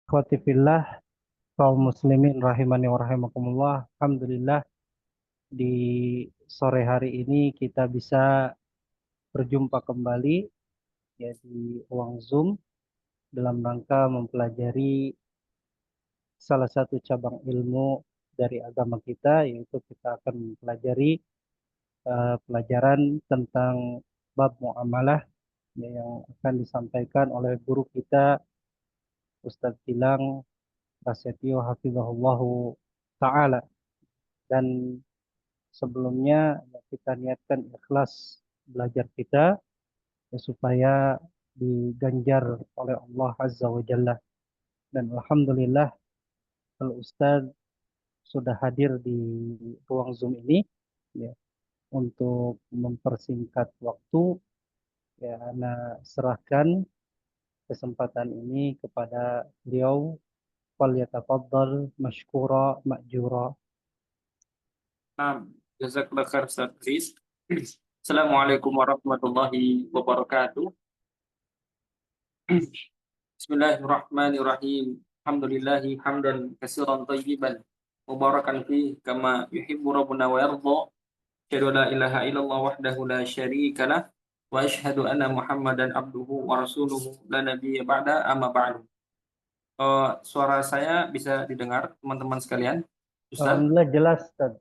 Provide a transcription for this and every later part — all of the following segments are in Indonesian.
Ikhwati fillah, kaum muslimin rahimani wa rahimakumullah. Alhamdulillah di sore hari ini kita bisa berjumpa kembali ya di ruang Zoom dalam rangka mempelajari salah satu cabang ilmu dari agama kita, yaitu kita akan mempelajari pelajaran tentang bab muamalah ya, yang akan disampaikan oleh guru kita Ustadz Tilang Prasetyo Hafizahullahu Ta'ala. Dan sebelumnya ya, kita niatkan ikhlas belajar kita ya, supaya diganjar oleh Allah Azza wa Jalla. Dan Alhamdulillah kalau Ustaz sudah hadir di ruang Zoom ini ya, untuk mempersingkat waktu ya, Ana serahkan kesempatan ini kepada beliau. Falyatafaddal mashkura ma'jura. Nah, jazakallah khair Ustaz Fis. Assalamualaikum warahmatullahi wabarakatuh. Bismillahirrahmanirrahim. Alhamdulillahi hamdan katsiran thayyiban mubarakan fi kama yuhibbu rabbuna wa yarda. Asyhadu an la ilaha illallah wahdahu la syarika lah wa asyhadu anna Muhammadan abduhu wa rasuluhu la nabiyya ba'da amma ba'du. Suara saya bisa didengar teman-teman sekalian? Ustaz? Alhamdulillah jelas Ustaz.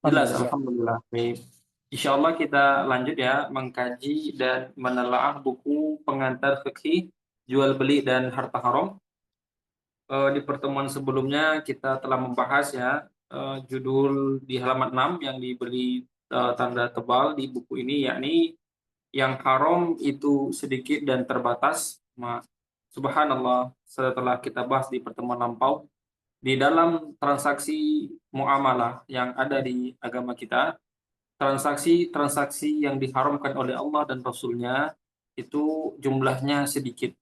Jelas, Alhamdulillah. alhamdulillah. Baik. Insya Allah kita lanjut ya mengkaji dan menelaah buku pengantar fikih jual beli dan harta haram. Di pertemuan sebelumnya kita telah membahas ya judul di halaman 6 yang diberi tanda tebal di buku ini, yakni yang haram itu sedikit dan terbatas. Subhanallah, setelah kita bahas di pertemuan lampau, di dalam transaksi muamalah yang ada di agama kita, transaksi-transaksi yang diharamkan oleh Allah dan Rasul-Nya itu jumlahnya sedikit,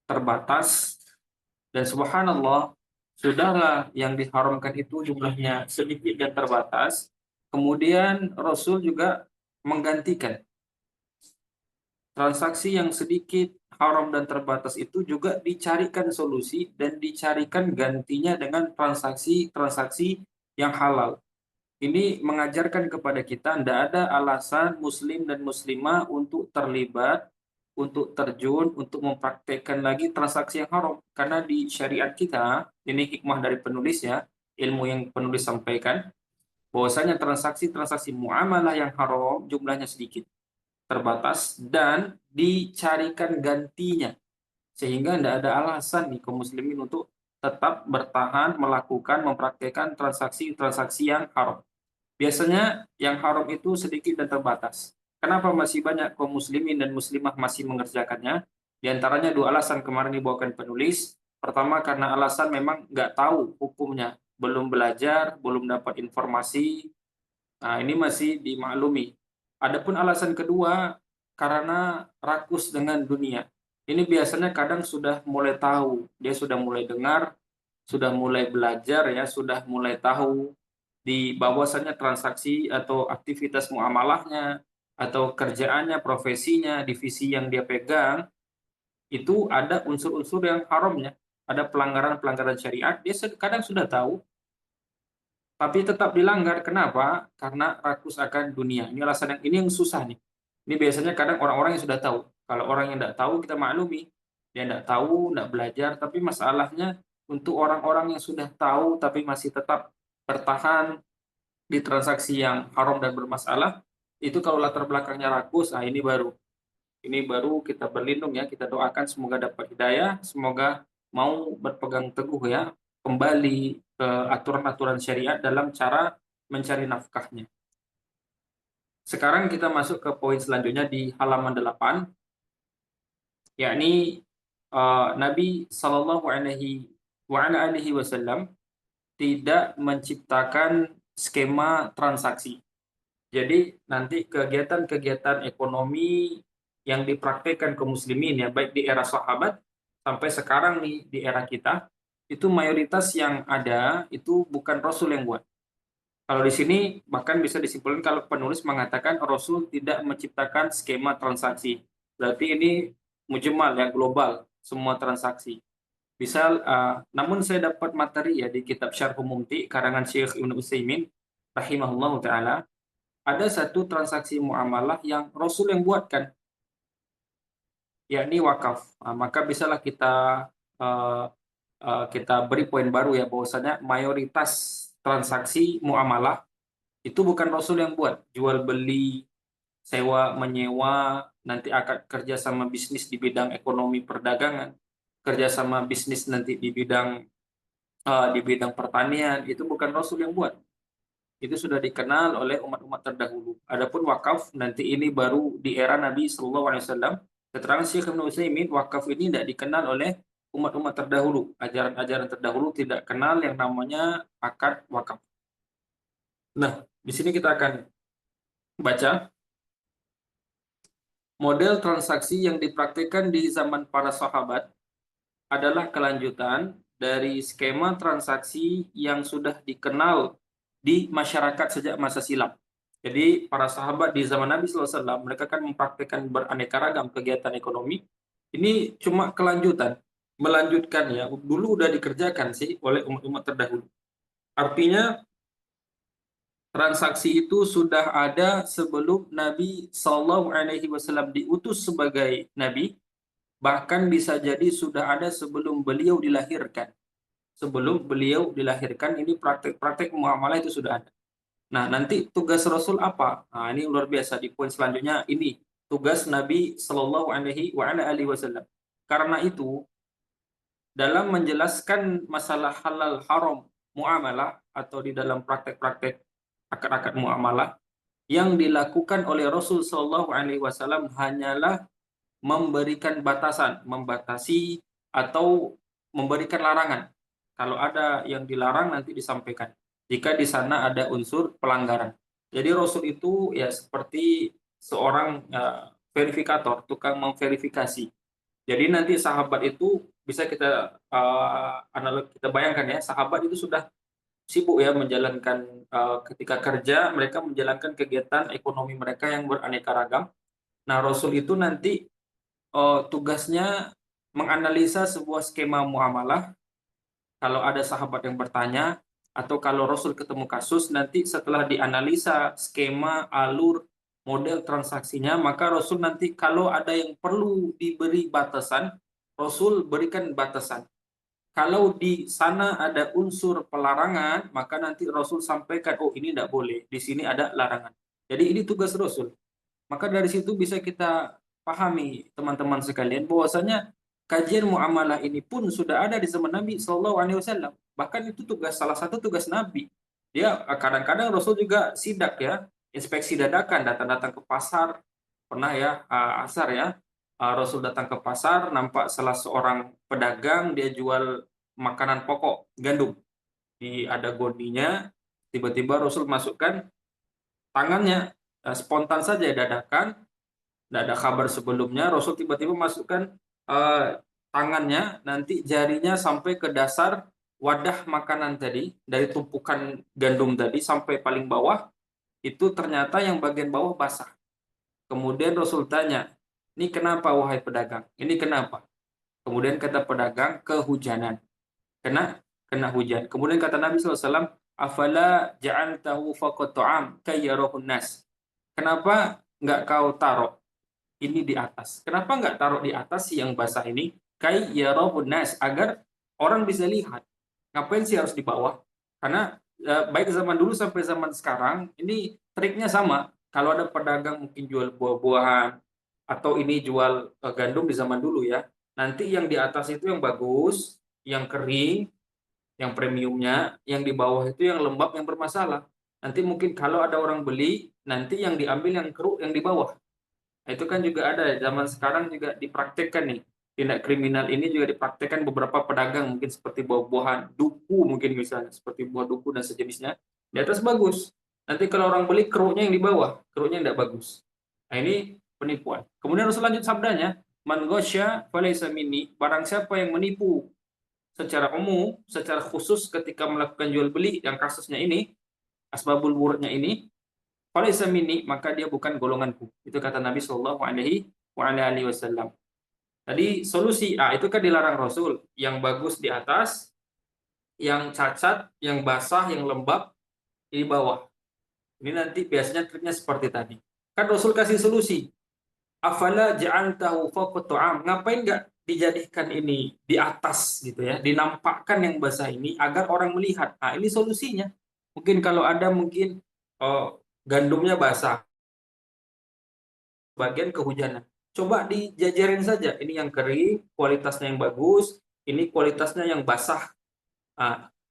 terbatas, dan subhanallah, sudahlah yang diharamkan itu jumlahnya sedikit dan terbatas, kemudian Rasul juga menggantikan transaksi yang sedikit, haram dan terbatas itu juga dicarikan solusi dan dicarikan gantinya dengan transaksi-transaksi yang halal. Ini mengajarkan kepada kita tidak ada alasan muslim dan muslimah untuk terlibat, untuk terjun, untuk mempraktekkan lagi transaksi yang haram. Karena di syariat kita, ini hikmah dari penulis ya, ilmu yang penulis sampaikan, bahwasanya transaksi-transaksi muamalah yang haram jumlahnya sedikit, terbatas, dan dicarikan gantinya. Sehingga tidak ada alasan nih kaum muslimin untuk tetap bertahan melakukan, mempraktekkan transaksi-transaksi yang haram. Biasanya yang haram itu sedikit dan terbatas. Kenapa masih banyak kaum muslimin dan muslimah masih mengerjakannya? Di antaranya dua alasan kemarin dibawakan penulis. Pertama, karena alasan memang nggak tahu hukumnya, belum belajar, belum dapat informasi. Nah, ini masih dimaklumi. Adapun alasan kedua, karena rakus dengan dunia. Ini biasanya kadang sudah mulai tahu, dia sudah mulai dengar, sudah mulai belajar ya, sudah mulai tahu di bahwasannya transaksi atau aktivitas muamalahnya atau kerjaannya, profesinya, divisi yang dia pegang itu ada unsur-unsur yang haramnya, ada pelanggaran-pelanggaran syariat, dia kadang sudah tahu tapi tetap dilanggar. Kenapa? Karena rakus akan dunia. Ini alasan yang susah nih. Ini biasanya kadang orang-orang yang sudah tahu. Kalau orang yang tidak tahu kita maklumi, dia tidak tahu, tidak belajar, tapi masalahnya untuk orang-orang yang sudah tahu tapi masih tetap bertahan di transaksi yang haram dan bermasalah, itu kalau latar belakangnya rakus, nah ini baru kita berlindung ya, kita doakan semoga dapat hidayah, semoga mau berpegang teguh ya, kembali ke aturan-aturan syariat dalam cara mencari nafkahnya. Sekarang kita masuk ke poin selanjutnya di halaman 8, yakni Nabi Shallallahu Alaihi Wasallam tidak menciptakan skema transaksi. Jadi nanti kegiatan-kegiatan ekonomi yang dipraktekkan kaum muslimin ya, baik di era sahabat sampai sekarang nih di era kita, itu mayoritas yang ada itu bukan Rasul yang buat. Kalau di sini bahkan bisa disimpulkan kalau penulis mengatakan Rasul tidak menciptakan skema transaksi. Berarti ini mujmal ya, global. semua transaksi. Namun saya dapat materi ya di kitab Syarh Mumti karangan Syekh Ibnu Utsaimin rahimahullahu taala, ada satu transaksi muamalah yang Rasul yang buatkan, yakni wakaf. Maka bisalah uh, kita beri poin baru ya, bahwasanya mayoritas transaksi muamalah itu bukan Rasul yang buat. Jual beli, sewa menyewa, nanti akad kerjasama bisnis di bidang ekonomi perdagangan, kerjasama bisnis nanti di bidang pertanian, itu bukan Rasul yang buat. Itu sudah dikenal oleh umat-umat terdahulu. Adapun wakaf nanti ini baru di era Nabi Shallallahu Alaihi Wasallam. Keterangan Syekh Ibnu Utsaimin, wakaf ini tidak dikenal oleh umat-umat terdahulu. Ajaran-ajaran terdahulu tidak kenal yang namanya akad wakaf. Nah, di sini kita akan baca model transaksi yang dipraktikkan di zaman para sahabat adalah kelanjutan dari skema transaksi yang sudah dikenal di masyarakat sejak masa silam. Jadi para sahabat di zaman Nabi SAW, mereka kan mempraktikkan beraneka ragam kegiatan ekonomi. Ini cuma kelanjutan, melanjutkan ya. Dulu udah dikerjakan sih oleh umat-umat terdahulu. Artinya transaksi itu sudah ada sebelum Nabi SAW diutus sebagai Nabi, bahkan bisa jadi sudah ada sebelum beliau dilahirkan. Sebelum beliau dilahirkan, ini praktek-praktek muamalah itu sudah ada. Nah, nanti tugas Rasul apa? Nah, ini luar biasa di poin selanjutnya, ini tugas Nabi Shallallahu Alaihi Wasallam. Karena itu, dalam menjelaskan masalah halal haram muamalah atau di dalam praktek-praktek akad-akad muamalah yang dilakukan oleh Rasul Shallallahu Alaihi Wasallam hanyalah memberikan batasan, membatasi atau memberikan larangan. Kalau ada yang dilarang nanti disampaikan. Jika di sana ada unsur pelanggaran. Jadi Rasul itu ya seperti seorang verifikator, tukang memverifikasi. Jadi nanti sahabat itu bisa kita kita bayangkan ya, sahabat itu sudah sibuk ya menjalankan ketika kerja mereka menjalankan kegiatan ekonomi mereka yang beraneka ragam. Nah, Rasul itu nanti tugasnya menganalisa sebuah skema muamalah. Kalau ada sahabat yang bertanya, atau kalau Rasul ketemu kasus, nanti setelah dianalisa skema, alur, model transaksinya, maka Rasul nanti kalau ada yang perlu diberi batasan, Rasul berikan batasan. Kalau di sana ada unsur pelarangan, maka nanti Rasul sampaikan, oh ini tidak boleh, di sini ada larangan. Jadi ini tugas Rasul. Maka dari situ bisa kita pahami teman-teman sekalian bahwasanya kajian muamalah ini pun sudah ada di zaman Nabi Shallallahu Alaihi Wasallam. Bahkan itu salah satu tugas Nabi. Dia kadang-kadang Rasul juga sidak ya, inspeksi dadakan, datang-datang ke pasar. Pernah ya, asar ya, Rasul datang ke pasar, nampak salah seorang pedagang dia jual makanan pokok, gandum. Ada gondinya, tiba-tiba Rasul masukkan tangannya, spontan saja dadakan, tidak ada kabar sebelumnya, Rasul tiba-tiba masukkan tangannya, nanti jarinya sampai ke dasar wadah makanan tadi, dari tumpukan gandum tadi sampai paling bawah, itu ternyata yang bagian bawah basah. Kemudian Rasul tanya, ini kenapa wahai pedagang? Ini kenapa? Kemudian kata pedagang, kehujanan. Kena hujan. Kemudian kata Nabi SAW, afala ja'altahu faqat ta'am kayyarahun nas. Kenapa nggak kau taruh ini di atas? Kenapa nggak taruh di atas yang basah ini? Kayyarahun nas, agar orang bisa lihat. Ngapain sih harus di bawah? Karena baik zaman dulu sampai zaman sekarang, ini triknya sama. Kalau ada pedagang mungkin jual buah-buahan, atau ini jual gandum di zaman dulu ya, nanti yang di atas itu yang bagus, yang kering, yang premiumnya, yang di bawah itu yang lembab, yang bermasalah. Nanti mungkin kalau ada orang beli, nanti yang diambil yang keruk, yang di bawah. Nah, itu kan juga ada, zaman sekarang juga dipraktekkan nih. Tindak kriminal ini juga dipraktekkan beberapa pedagang, mungkin seperti buah-buahan, duku mungkin misalnya, seperti buah duku dan sejenisnya. Di atas bagus. Nanti kalau orang beli, keruknya yang di bawah, keruknya tidak bagus. Nah, ini penipuan. Kemudian Rasul lanjut sabdanya, man ghasya falaysa minni, barang siapa yang menipu secara umum, secara khusus ketika melakukan jual beli yang kasusnya ini, asbabul wurudnya ini, falaysa minni, maka dia bukan golonganku. Itu kata Nabi Shallallahu Alaihi Wasallam. Tadi solusi, itu kan dilarang Rasul. Yang bagus di atas, yang cacat, yang basah, yang lembab di bawah. Ini nanti biasanya triknya seperti tadi. Kan Rasul kasih solusi. Afala ja'altahu fawqa tu'am. Ngapain nggak dijadikan ini di atas gitu ya, dinampakkan yang basah ini agar orang melihat. Nah, ini solusinya. Mungkin kalau ada mungkin gandumnya basah, bagian kehujanan. Coba dijajarin saja. Ini yang kering, kualitasnya yang bagus, ini kualitasnya yang basah.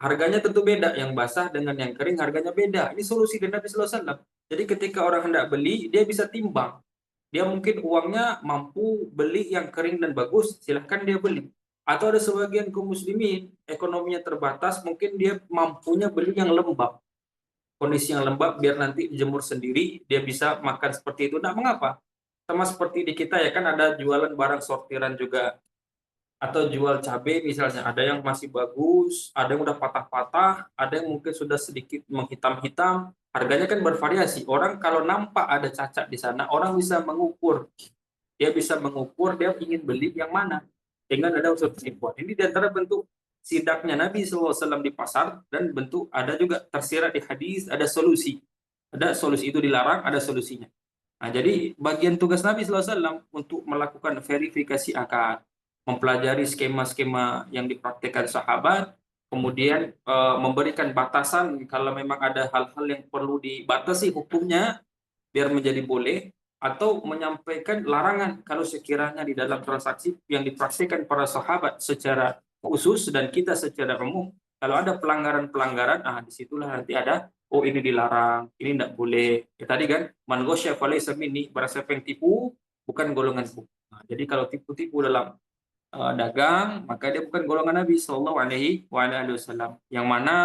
Harganya tentu beda. Yang basah dengan yang kering harganya beda. Ini solusi dari Nabi Sallallahu Alaihi Wasallam. Jadi ketika orang hendak beli, dia bisa timbang. Dia mungkin uangnya mampu beli yang kering dan bagus, silahkan dia beli. Atau ada sebagian kaum muslimin, ekonominya terbatas, mungkin dia mampunya beli yang lembab. Kondisi yang lembab biar nanti dijemur sendiri, dia bisa makan seperti itu. Nah, mengapa? Sama seperti di kita ya kan ada jualan barang sortiran juga, atau jual cabai misalnya, ada yang masih bagus, ada yang udah patah-patah, ada yang mungkin sudah sedikit menghitam-hitam, harganya kan bervariasi. Orang kalau nampak ada cacat di sana, orang bisa mengukur, dia ingin beli yang mana dengan ada unsur penipuan. Ini di antara bentuk sidaknya Nabi SAW di pasar, dan bentuk ada juga tersirat di hadis, ada solusi itu dilarang, ada solusinya. Nah, jadi bagian tugas Nabi SAW untuk melakukan verifikasi akad, mempelajari skema-skema yang dipraktikkan sahabat, kemudian memberikan batasan kalau memang ada hal-hal yang perlu dibatasi hukumnya biar menjadi boleh, atau menyampaikan larangan kalau sekiranya di dalam transaksi yang dipraktikkan para sahabat secara khusus dan kita secara umum, kalau ada pelanggaran-pelanggaran, disitulah nanti ada, oh ini dilarang, ini tidak boleh. Ya, tadi kan, man ghasya falaysa minni, barang siapa yang tipu, bukan golonganku. Nah, jadi kalau tipu-tipu dalam dagang, maka dia bukan golongan Nabi Shallallahu Alaihi Wasallam. Yang mana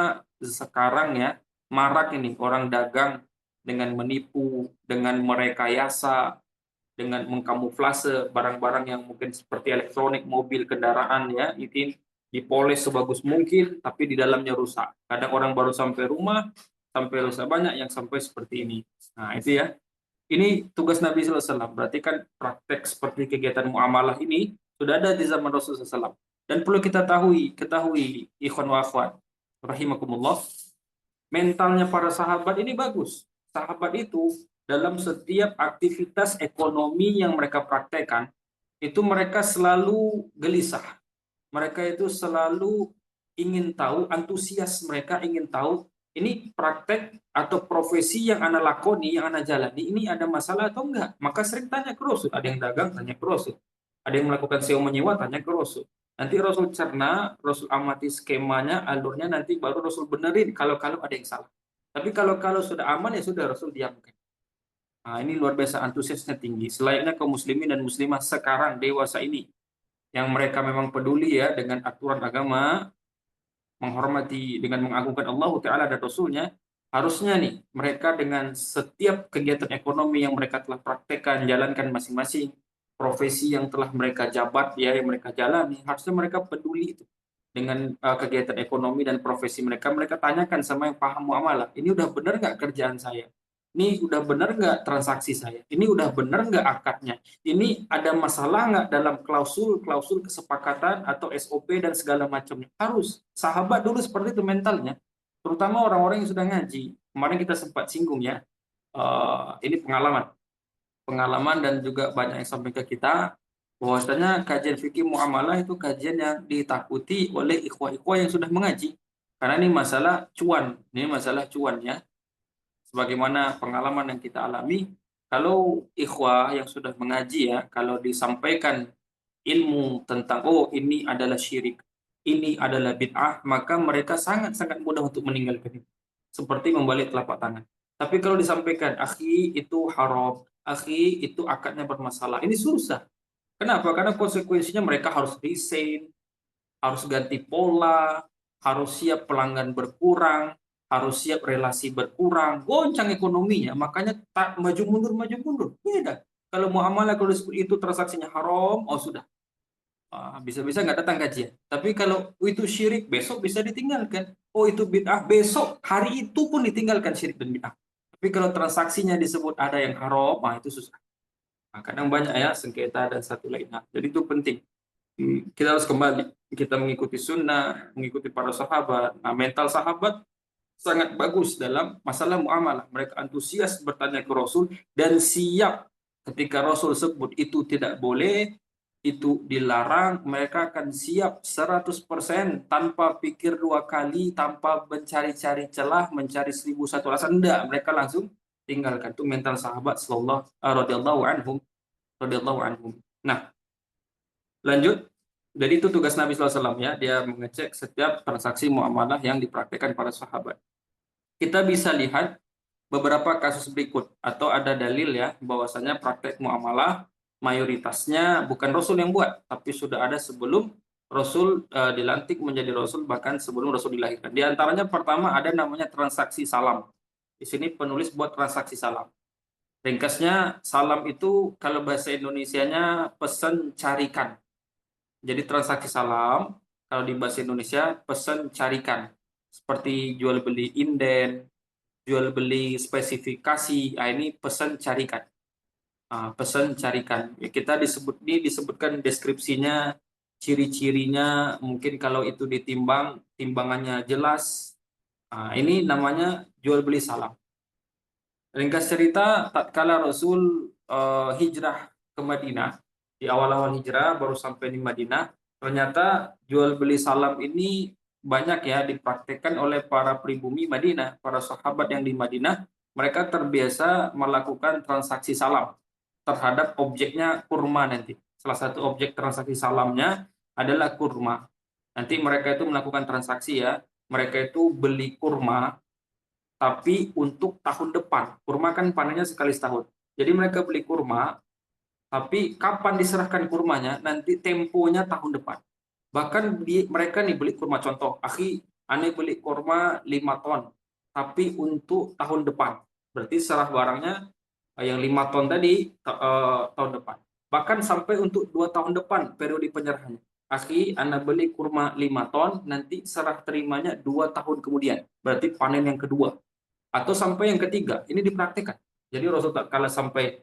sekarang ya marak ini orang dagang dengan menipu, dengan merekayasa, dengan mengkamuflase barang-barang yang mungkin seperti elektronik, mobil, kendaraan ya, itu dipoles sebagus mungkin, tapi di dalamnya rusak. Kadang orang baru sampai rumah, sampai rusak banyak yang sampai seperti ini. Nah itu ya. Ini tugas Nabi SAW. Berarti kan praktek seperti kegiatan muamalah ini sudah ada di zaman Rasulullah SAW. Dan perlu kita ketahui ikhwan wa akhwat, rahimakumullah, mentalnya para sahabat ini bagus. Sahabat itu dalam setiap aktivitas ekonomi yang mereka praktekkan, itu mereka selalu gelisah. Mereka itu selalu ingin tahu, antusias mereka ingin tahu, ini praktek atau profesi yang Anda lakoni, yang Anda jalani, ini ada masalah atau enggak? Maka sering tanya ke Rasul. Ada yang dagang, tanya ke Rasul. Ada yang melakukan sewa menyewa, tanya ke Rasul. Nanti Rasul cerna, Rasul amati skemanya, alurnya, nanti baru Rasul benerin kalau ada yang salah. Tapi kalau sudah aman, ya sudah, Rasul diamkan. Nah, ini luar biasa antusiasnya tinggi. Selayaknya kaum muslimin dan muslimah sekarang, dewasa ini, yang mereka memang peduli ya dengan aturan agama, menghormati dengan mengagungkan Allah Ta'ala dan Rasulnya, harusnya nih mereka dengan setiap kegiatan ekonomi yang mereka telah praktekkan, jalankan masing-masing, profesi yang telah mereka jabat ya, yang mereka jalani, harusnya mereka peduli itu dengan kegiatan ekonomi dan profesi mereka. Mereka tanyakan sama yang paham muamalah, ini udah benar nggak kerjaan saya? Ini udah benar nggak transaksi saya? Ini udah benar nggak akadnya? Ini ada masalah nggak dalam klausul kesepakatan atau SOP dan segala macamnya? Harus. Sahabat dulu seperti itu mentalnya. Terutama orang-orang yang sudah ngaji. Kemarin kita sempat singgung ya. Ini pengalaman dan juga banyak yang sampai ke kita, bahwasanya kajian fikih muamalah itu kajian yang ditakuti oleh ikhwah-ikhwah yang sudah mengaji. Karena ini masalah cuan ya. Sebagaimana pengalaman yang kita alami, kalau ikhwah yang sudah mengaji ya, kalau disampaikan ilmu tentang ini adalah syirik, ini adalah bid'ah, maka mereka sangat-sangat mudah untuk meninggalkan itu. Seperti membalik telapak tangan. Tapi kalau disampaikan, akhi itu haram, akhi itu akadnya bermasalah, ini susah. Kenapa? Karena konsekuensinya mereka harus resign, harus ganti pola, harus siap pelanggan berkurang, harus siap relasi berkurang, goncang ekonominya, makanya tak maju mundur. Beda. Kalau muamalah kalau disebut itu transaksinya haram, sudah. Bisa-bisa nggak datang kajian. Tapi kalau itu syirik, besok bisa ditinggalkan. Itu bid'ah, besok hari itu pun ditinggalkan syirik dan bid'ah. Tapi kalau transaksinya disebut ada yang haram, itu susah. Nah, kadang banyak ya sengketa dan satu lainnya. Jadi itu penting. Kita harus kembali, kita mengikuti sunnah, mengikuti para sahabat. Nah, mental sahabat sangat bagus dalam masalah muamalah. Mereka antusias bertanya ke Rasul dan siap ketika Rasul sebut itu tidak boleh, itu dilarang, mereka akan siap 100% tanpa pikir dua kali, tanpa mencari-cari celah, mencari 1001 alasan. Enggak, mereka langsung tinggalkan. Itu mental sahabat sallallahu radhiyallahu anhum radhiyallahu anhum. Nah, lanjut. Jadi itu tugas Nabi SAW ya, dia mengecek setiap transaksi muamalah yang dipraktikkan para sahabat. Kita bisa lihat beberapa kasus berikut atau ada dalil ya bahwasanya praktek muamalah mayoritasnya bukan Rasul yang buat, tapi sudah ada sebelum Rasul dilantik menjadi Rasul, bahkan sebelum Rasul dilahirkan. Di antaranya pertama ada namanya transaksi salam. Di sini penulis buat transaksi salam. Ringkasnya salam itu kalau bahasa Indonesianya pesan carikan. Jadi transaksi salam kalau di bahasa Indonesia pesan carikan. Seperti jual beli inden, jual beli spesifikasi, ini pesan carikan. Pesan carikan. Ya, kita disebutkan deskripsinya, ciri-cirinya, mungkin kalau itu ditimbang, timbangannya jelas. Ini namanya jual beli salam. Ringkas cerita, tatkala Rasul hijrah ke Madinah, di awal-awal hijrah baru sampai di Madinah, ternyata jual beli salam ini banyak ya dipraktekkan oleh para pribumi Madinah, para sahabat yang di Madinah, mereka terbiasa melakukan transaksi salam terhadap objeknya kurma nanti. Salah satu objek transaksi salamnya adalah kurma. Nanti mereka itu melakukan transaksi ya, mereka itu beli kurma tapi untuk tahun depan. Kurma kan panennya sekali setahun. Jadi mereka beli kurma, tapi kapan diserahkan kurmanya, nanti temponya tahun depan. Bahkan mereka nih beli kurma, contoh, akhi, aneh beli kurma 5 ton, tapi untuk tahun depan. Berarti serah barangnya yang 5 ton tadi tahun depan. Bahkan sampai untuk 2 tahun depan periode penyerahannya. Akhi, Anda beli kurma 5 ton, nanti serah terimanya 2 tahun kemudian. Berarti panen yang kedua. Atau sampai yang ketiga, ini dipraktikkan. Jadi Rasul tak kala sampai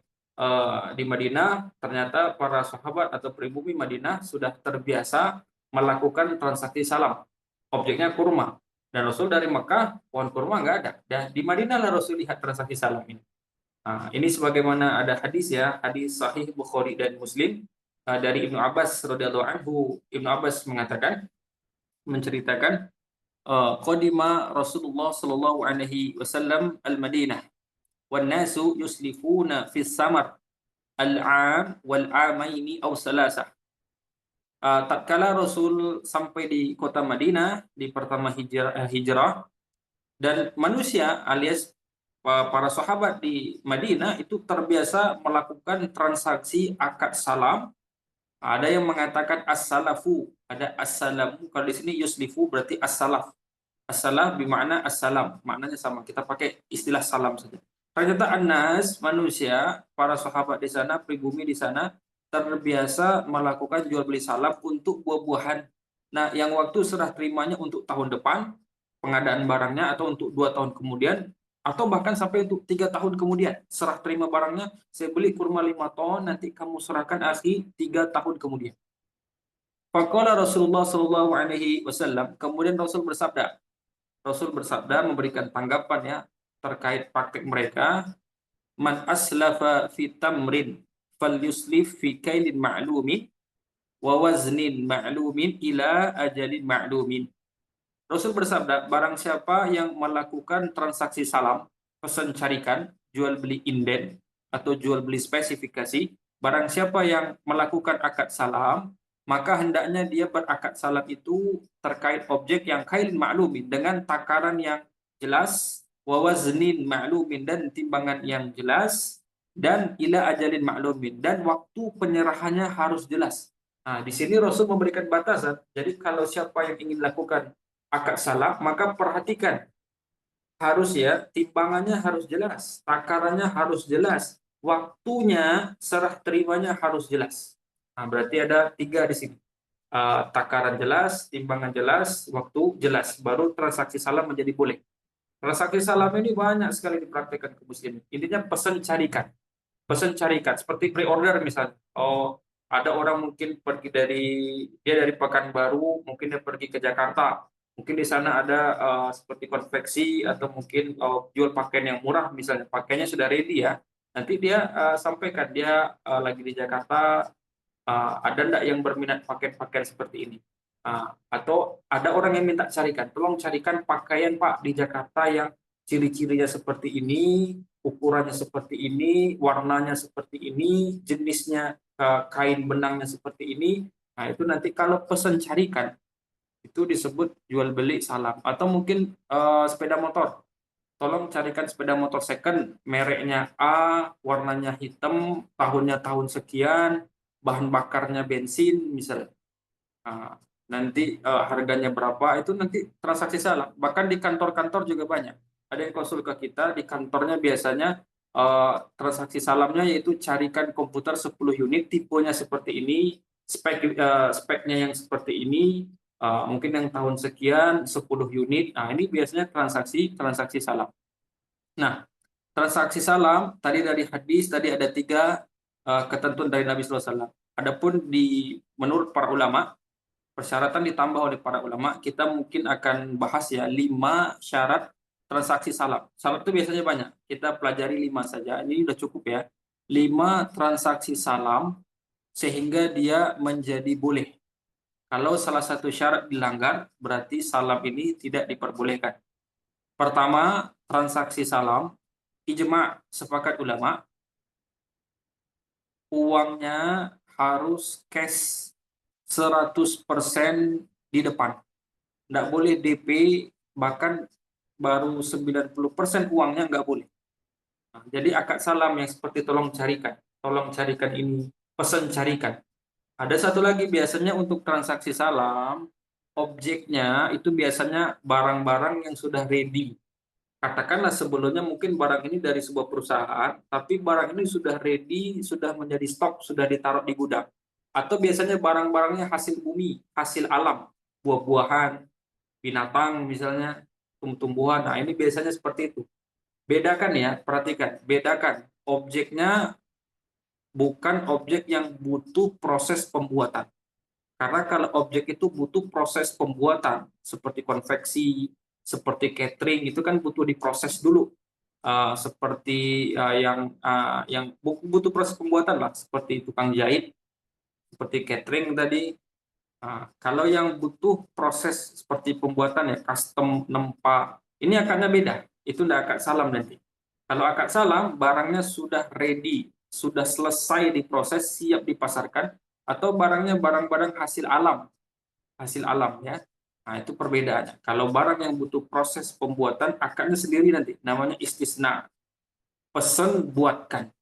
di Madinah, ternyata para sahabat atau pribumi Madinah sudah terbiasa melakukan transaksi salam. Objeknya kurma. Dan Rasul dari Mekah, pohon kurma nggak ada. Dan di Madinah lah Rasul lihat transaksi salam ini. Nah, ini sebagaimana ada hadis ya, hadis sahih Bukhari dan Muslim dari Ibnu Abbas radhiyallahu anhu. Ibnu Abbas mengatakan, menceritakan qadima Rasulullah sallallahu alaihi wasallam al-Madinah wan nasu yuslifuna fi samar al-'am wal 'amaini aw salasah. Tatkala Rasul sampai di kota Madinah di pertama hijrah dan manusia alias para sahabat di Madinah itu terbiasa melakukan transaksi akad salam. Ada yang mengatakan as-salafu, ada as-salamu. Kalau di sini yuslifu berarti as-salaf. As-salam bermakna as-salam. Maknanya sama. Kita pakai istilah salam saja. Ternyata Anas, manusia, para sahabat di sana, pribumi di sana, terbiasa melakukan jual beli salam untuk buah-buahan. Nah, yang waktu serah terimanya untuk tahun depan, pengadaan barangnya, atau untuk 2 tahun kemudian, atau bahkan sampai untuk 3 tahun kemudian. Serah terima barangnya, saya beli kurma 5 ton, nanti kamu serahkan asli 3 tahun kemudian. Faqala Rasulullah sallallahu alaihi wasallam, kemudian Rasul bersabda memberikan tanggapan ya terkait praktik mereka, man aslafa fi tamrin falyuslif fi kailin ma'lumin wa waznin ma'lumin ila ajalin ma'lumin. Rasul bersabda, barang siapa yang melakukan transaksi salam, pesan carikan, jual beli inden atau jual beli spesifikasi, barang siapa yang melakukan akad salam, maka hendaknya dia berakad salam itu terkait objek yang kailin ma'lumin dengan takaran yang jelas, wa waznin ma'lumin dan timbangan yang jelas, dan ila ajalin ma'lumin dan waktu penyerahannya harus jelas. Nah, di sini Rasul memberikan batasan. Jadi kalau siapa yang ingin lakukan akad salam, maka perhatikan harus ya timbangannya harus jelas, takarannya harus jelas, waktunya serah terimanya harus jelas. Nah, berarti ada 3 di sini. Takaran jelas, timbangan jelas, waktu jelas, baru transaksi salam menjadi boleh. Transaksi salam ini banyak sekali dipraktikkan ke muslim. Intinya pesan carikan. pesan carikan, seperti pre-order misalnya. Oh, ada orang mungkin pergi dari Pekanbaru, mungkin dia pergi ke Jakarta. Mungkin di sana ada seperti konveksi atau mungkin jual pakaian yang murah misalnya. Pakaiannya sudah ready ya. Nanti dia sampaikan dia lagi di Jakarta, ada enggak yang berminat pakaian-pakaian seperti ini. Atau ada orang yang minta carikan, tolong carikan pakaian Pak di Jakarta yang ciri-cirinya seperti ini, ukurannya seperti ini, warnanya seperti ini, jenisnya kain benangnya seperti ini. Nah, itu nanti kalau pesan carikan, itu disebut jual beli salam. Atau mungkin sepeda motor. Tolong carikan sepeda motor second, mereknya A, warnanya hitam, tahunnya tahun sekian, bahan bakarnya bensin, misalnya. Nah, nanti harganya berapa, itu nanti transaksi salam. Bahkan di kantor-kantor juga banyak. Ada yang konsul ke kita, di kantornya biasanya transaksi salamnya yaitu carikan komputer 10 unit, tipenya seperti ini, speknya yang seperti ini, mungkin yang tahun sekian, 10 unit. Nah, ini biasanya transaksi salam. Nah, transaksi salam, tadi dari hadis, tadi ada 3 ketentuan dari Nabi SAW. Adapun menurut para ulama, persyaratan ditambah oleh para ulama, kita mungkin akan bahas ya 5 syarat transaksi salam. Salam itu biasanya banyak, kita pelajari 5 saja, ini udah cukup ya. 5 transaksi salam sehingga dia menjadi boleh. Kalau salah satu syarat dilanggar, berarti salam ini tidak diperbolehkan. Pertama, transaksi salam, ijma, sepakat ulama, uangnya harus cash 100% di depan. Nggak boleh DP, bahkan baru 90% uangnya nggak boleh. Nah, jadi akad salam yang seperti tolong carikan ini, pesan carikan. Ada satu lagi biasanya untuk transaksi salam, objeknya itu biasanya barang-barang yang sudah ready. Katakanlah sebelumnya mungkin barang ini dari sebuah perusahaan, tapi barang ini sudah ready, sudah menjadi stok, sudah ditaruh di gudang. Atau biasanya barang-barangnya hasil bumi, hasil alam, buah-buahan, binatang misalnya, tumbuh-tumbuhan. Nah, ini biasanya seperti itu. Bedakan ya, perhatikan, bedakan. Objeknya bukan objek yang butuh proses pembuatan. Karena kalau objek itu butuh proses pembuatan, seperti konveksi, seperti catering, itu kan butuh diproses dulu. Seperti yang butuh proses pembuatan lah, seperti tukang jahit, seperti catering tadi. Kalau yang butuh proses seperti pembuatan ya, custom, nempa, ini akadnya beda. Itu tidak akad salam nanti. Kalau akad salam, barangnya sudah ready, sudah selesai diproses, siap dipasarkan, atau barangnya barang-barang hasil alam ya. Nah, itu perbedaannya. Kalau barang yang butuh proses pembuatan, akadnya sendiri nanti, namanya istisna. Pesan buatkan.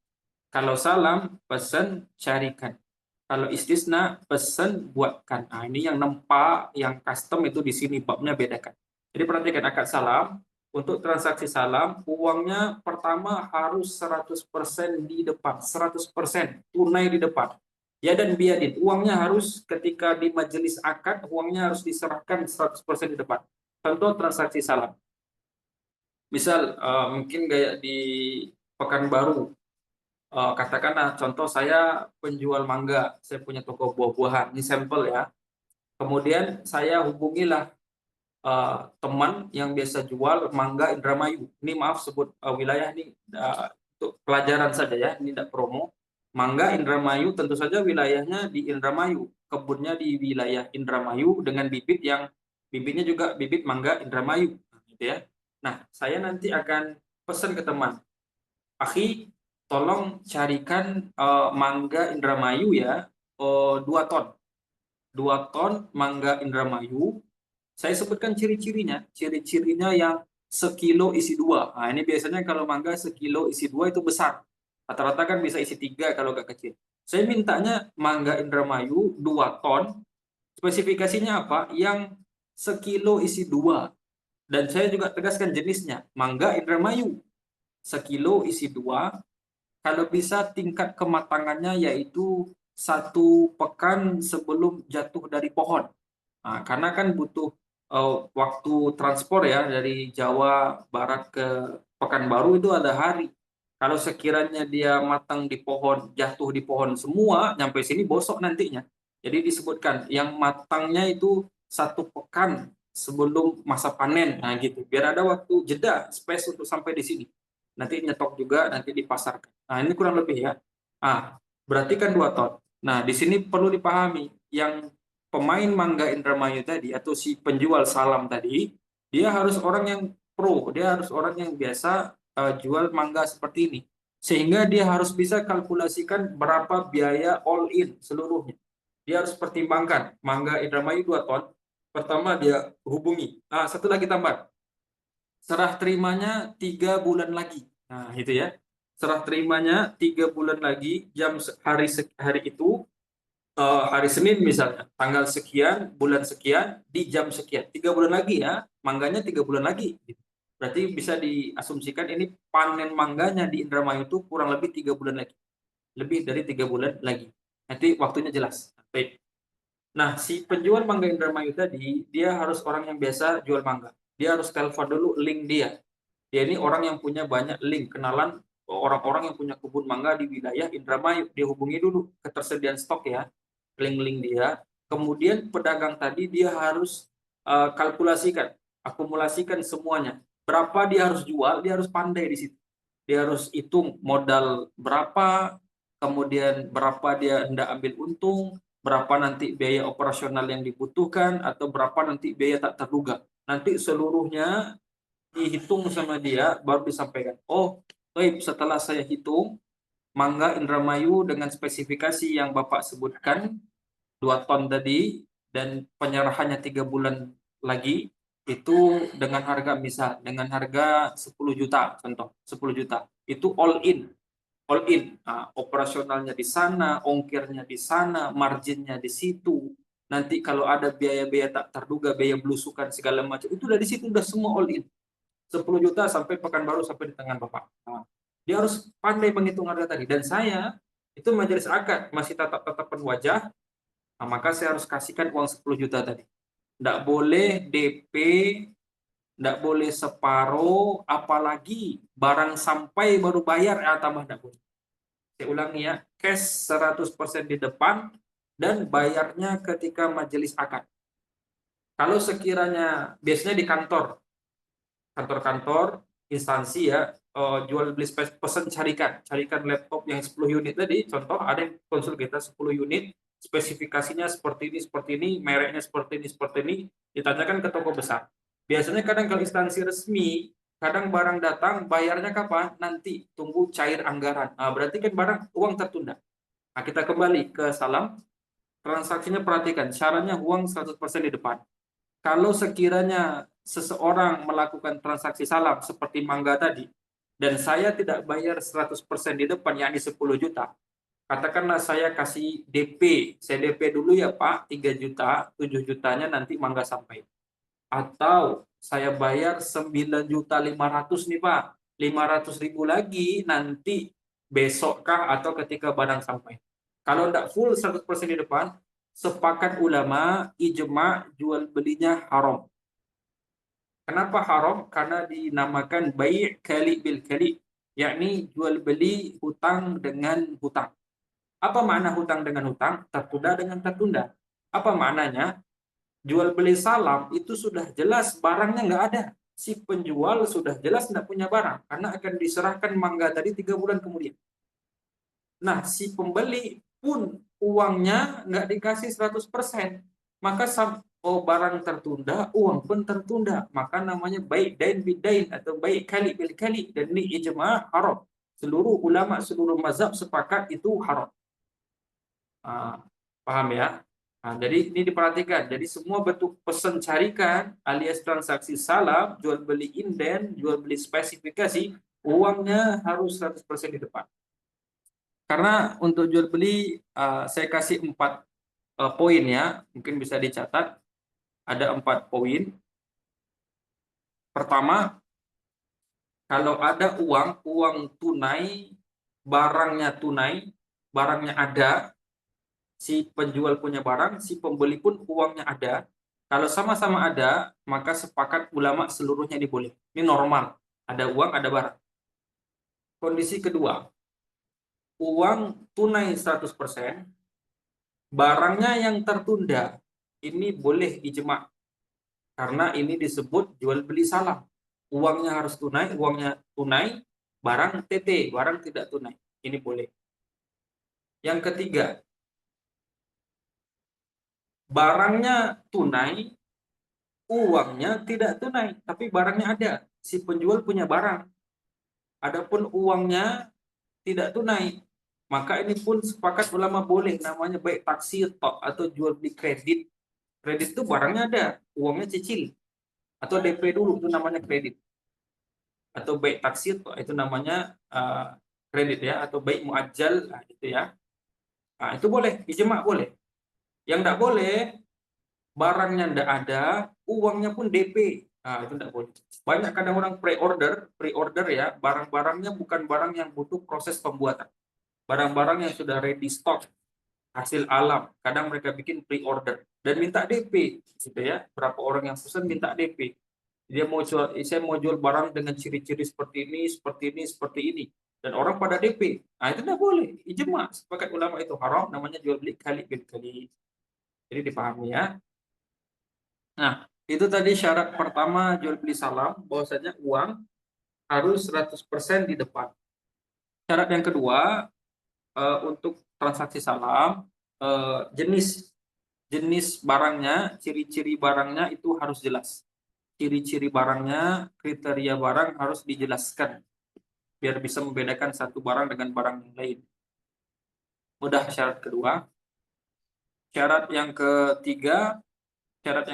Kalau salam, pesan carikan. Kalau istisna, pesan buatkan. Nah, ini yang nempa, yang custom itu di sini babnya bedakan. Jadi perhatikan akad salam. Untuk transaksi salam, uangnya pertama harus 100% di depan. 100% tunai di depan. Ya dan biadin, uangnya harus ketika di majelis akad, uangnya harus diserahkan 100% di depan. Contoh transaksi salam. Misal, mungkin kayak di Pekanbaru, katakanlah contoh saya penjual mangga, saya punya toko buah-buahan, ini sampel ya. Kemudian saya hubungilah teman yang biasa jual mangga Indramayu. Ini maaf sebut wilayah ini untuk pelajaran saja ya, ini tidak promo. Mangga Indramayu tentu saja wilayahnya di Indramayu, kebunnya di wilayah Indramayu dengan bibitnya juga bibit mangga Indramayu, gitu ya. Nah, saya nanti akan pesan ke teman, akhi, tolong carikan mangga Indramayu ya, 2 ton. 2 ton mangga Indramayu. Saya sebutkan ciri-cirinya yang sekilo isi 2. Nah, ini biasanya kalau mangga sekilo isi 2 itu besar. Rata-rata kan bisa isi 3 kalau agak kecil. Saya mintanya mangga Indramayu 2 ton. Spesifikasinya apa? Yang sekilo isi 2. Dan saya juga tegaskan jenisnya. Mangga Indramayu. Sekilo isi 2. Kalau bisa tingkat kematangannya yaitu 1 pekan sebelum jatuh dari pohon. Nah, karena kan butuh waktu transport ya dari Jawa Barat ke Pekanbaru itu ada hari. Kalau sekiranya dia matang di pohon, jatuh di pohon semua, nyampe sini bosok nantinya. Jadi disebutkan yang matangnya itu 1 pekan sebelum masa panen, nah gitu. Biar ada waktu jeda, space untuk sampai di sini. Nanti nyetok juga, nanti dipasarkan. Nah ini kurang lebih ya. Berarti kan 2 ton. Nah di sini perlu dipahami, yang pemain mangga Indramayu tadi atau si penjual salam tadi, dia harus orang yang pro, dia harus orang yang biasa jual mangga seperti ini. Sehingga dia harus bisa kalkulasikan berapa biaya all in seluruhnya. Dia harus pertimbangkan mangga Indramayu 2 ton. Pertama dia hubungi. Satu lagi tambah. Serah terimanya 3 bulan lagi. Nah, itu ya. Serah terimanya 3 bulan lagi, hari itu hari Senin misalnya, tanggal sekian, bulan sekian, di jam sekian. 3 bulan lagi ya, mangganya 3 bulan lagi. Berarti bisa diasumsikan ini panen mangganya di Indramayu itu kurang lebih 3 bulan lagi. Lebih dari 3 bulan lagi. Nanti waktunya jelas. Baik. Nah, si penjual mangga Indramayu tadi, dia harus orang yang biasa jual mangga. Dia harus telepon dulu link dia. Dia ini orang yang punya banyak link, kenalan orang-orang yang punya kebun mangga di wilayah Indramayu. Dia hubungi dulu ketersediaan stok ya, link-link dia. Kemudian pedagang tadi dia harus kalkulasikan, akumulasikan semuanya. Berapa dia harus jual, dia harus pandai di situ. Dia harus hitung modal berapa, kemudian berapa dia hendak ambil untung, berapa nanti biaya operasional yang dibutuhkan, atau berapa nanti biaya tak terduga. Nanti seluruhnya dihitung sama dia, baru disampaikan. Oh, baik, setelah saya hitung, mangga Indramayu dengan spesifikasi yang Bapak sebutkan, 2 ton tadi, dan penyerahannya 3 bulan lagi, itu dengan harga dengan harga 10 juta, contoh, 10 juta. Itu all in. All in. Operasionalnya di sana, ongkirnya di sana, marginnya di situ. Nanti kalau ada biaya-biaya tak terduga, biaya belusukan segala macam, itu dari situ udah semua all in. 10 juta sampai Pekanbaru sampai di tangan Bapak. Dia harus pandai menghitung harga tadi. Dan saya, itu majelis akad, masih tatap-tatapan wajah, maka saya harus kasihkan uang 10 juta tadi. Tidak boleh DP, tidak boleh separuh, apalagi barang sampai baru bayar, tambah tidak boleh. Saya ulangi ya, cash 100% di depan, dan bayarnya ketika majelis akad. Kalau sekiranya, biasanya di kantor-kantor, instansi ya, jual beli pesan carikan laptop yang 10 unit tadi, contoh ada yang konsul kita 10 unit, spesifikasinya seperti ini, mereknya seperti ini, ditanyakan ke toko besar. Biasanya kadang kalau instansi resmi, kadang barang datang, bayarnya kapan? Nanti, tunggu cair anggaran. Berarti kan uang tertunda. Kita kembali ke salam, transaksinya perhatikan, syaratnya uang 100% di depan. Kalau sekiranya seseorang melakukan transaksi salam seperti mangga tadi, dan saya tidak bayar 100% di depan, yakni 10 juta, katakanlah saya kasih DP, saya DP dulu ya Pak, 3 juta, 7 jutanya nanti mangga sampai. Atau saya bayar 9.500.000 nih Pak, 500.000 lagi nanti besokkah atau ketika barang sampai. Kalau tidak full 100% di depan, sepakat ulama, ijma, jual belinya haram. Kenapa haram? Karena dinamakan bai' kali bil kali, yakni jual beli hutang dengan hutang. Apa makna hutang dengan hutang? Tertunda dengan tertunda. Apa maknanya? Jual beli salam itu sudah jelas barangnya nggak ada. Si penjual sudah jelas tidak punya barang, karena akan diserahkan mangga tadi 3 bulan kemudian. Nah, si pembeli pun uangnya nggak dikasih 100%. Maka barang tertunda, uang pun tertunda. Maka namanya baik dain bidain atau baik kali bil kali. Dan ini ijma haram. Seluruh ulama, seluruh mazhab sepakat itu haram. Paham ya? Jadi ini diperhatikan. Jadi semua bentuk pesan carikan alias transaksi salam, jual beli inden, jual beli spesifikasi, uangnya harus 100% di depan. Karena untuk jual beli saya kasih 4 poin ya, mungkin bisa dicatat. Ada 4 poin. Pertama, kalau ada uang tunai, barangnya ada, si penjual punya barang, si pembeli pun uangnya ada. Kalau sama-sama ada, maka sepakat ulama seluruhnya diboleh. Ini normal. Ada uang, ada barang. Kondisi kedua, uang tunai 100%, barangnya yang tertunda, ini boleh ijma karena ini disebut jual beli salam. Uangnya harus tunai, barang TT, barang tidak tunai. Ini boleh. Yang ketiga, barangnya tunai, uangnya tidak tunai, tapi barangnya ada. Si penjual punya barang. Adapun uangnya tidak tunai, maka ini pun sepakat ulama boleh, namanya baik taksir atau jual beli kredit. Kredit itu barangnya ada, uangnya cicil atau DP dulu, itu namanya kredit. Atau baik taksir itu namanya kredit ya, atau baik muajjal, nah, itu ya. Nah, itu boleh, ijma boleh. Yang tidak boleh, barangnya tidak ada, uangnya pun DP. Nah, itu tidak boleh. Banyak kadang orang pre-order ya, barang-barangnya bukan barang yang butuh proses pembuatan. Barang-barang yang sudah ready stock, hasil alam. Kadang mereka bikin pre-order dan minta DP, gitu ya. Berapa orang yang pesan minta DP. Dia mau jual, saya mau jual barang dengan ciri-ciri seperti ini, seperti ini, seperti ini. Dan orang pada DP. Nah, itu tidak boleh. Ijma, sepakat ulama itu haram, namanya jual beli kali bil kali. Jadi dipahami ya. Nah, itu tadi syarat pertama jual beli salam, bahwasanya uang harus 100% di depan. Syarat yang kedua, untuk transaksi salam, jenis jenis barangnya, ciri-ciri barangnya itu harus jelas. Ciri-ciri barangnya, kriteria barang harus dijelaskan biar bisa membedakan satu barang dengan barang yang lain. Mudah syarat kedua. Syarat yang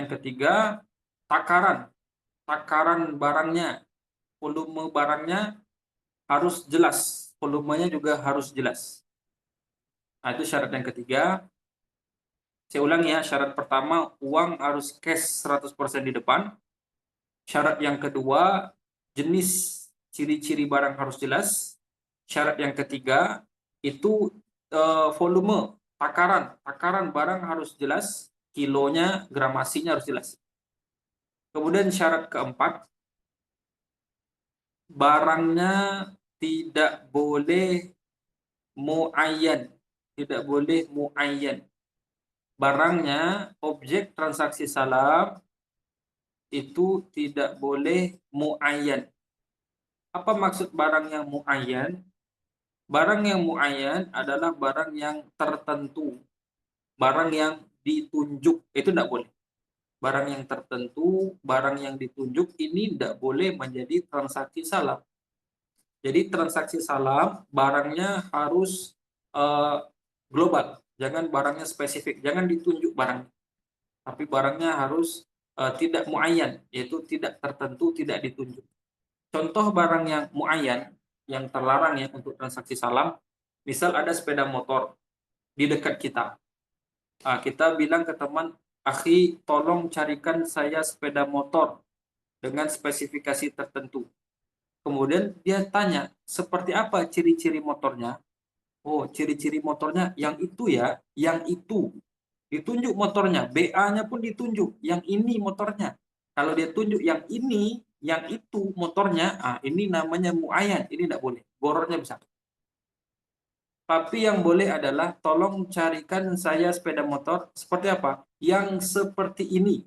ketiga, takaran. Takaran barangnya, volume barangnya harus jelas. Volumenya juga harus jelas. Nah, itu syarat yang ketiga. Saya ulang ya, syarat pertama, uang harus cash 100% di depan. Syarat yang kedua, jenis ciri-ciri barang harus jelas. Syarat yang ketiga, itu volume, takaran barang harus jelas, kilonya, gramasinya harus jelas. Kemudian syarat keempat, barangnya tidak boleh muayyan, tidak boleh muayyan. Barangnya, objek transaksi salam itu tidak boleh muayyan. Apa maksud barang yang muayyan? Barang yang muayyan adalah barang yang tertentu, barang yang ditunjuk, itu tidak boleh. Barang yang tertentu, barang yang ditunjuk, ini tidak boleh menjadi transaksi salam. Jadi transaksi salam, barangnya harus global, jangan barangnya spesifik, jangan ditunjuk barang, tapi barangnya harus tidak muayyan, yaitu tidak tertentu, tidak ditunjuk. Contoh barang yang muayyan, yang terlarang ya untuk transaksi salam, misal ada sepeda motor di dekat kita. Kita bilang ke teman, akhi, tolong carikan saya sepeda motor dengan spesifikasi tertentu. Kemudian dia tanya, seperti apa ciri-ciri motornya? Oh, ciri-ciri motornya yang itu ya, yang itu. Ditunjuk motornya, BA-nya pun ditunjuk, yang ini motornya. Kalau dia tunjuk yang ini, yang itu motornya, ini namanya muayyan, ini tidak boleh. Borornya besar. Tapi yang boleh adalah tolong carikan saya sepeda motor seperti apa? Yang seperti ini.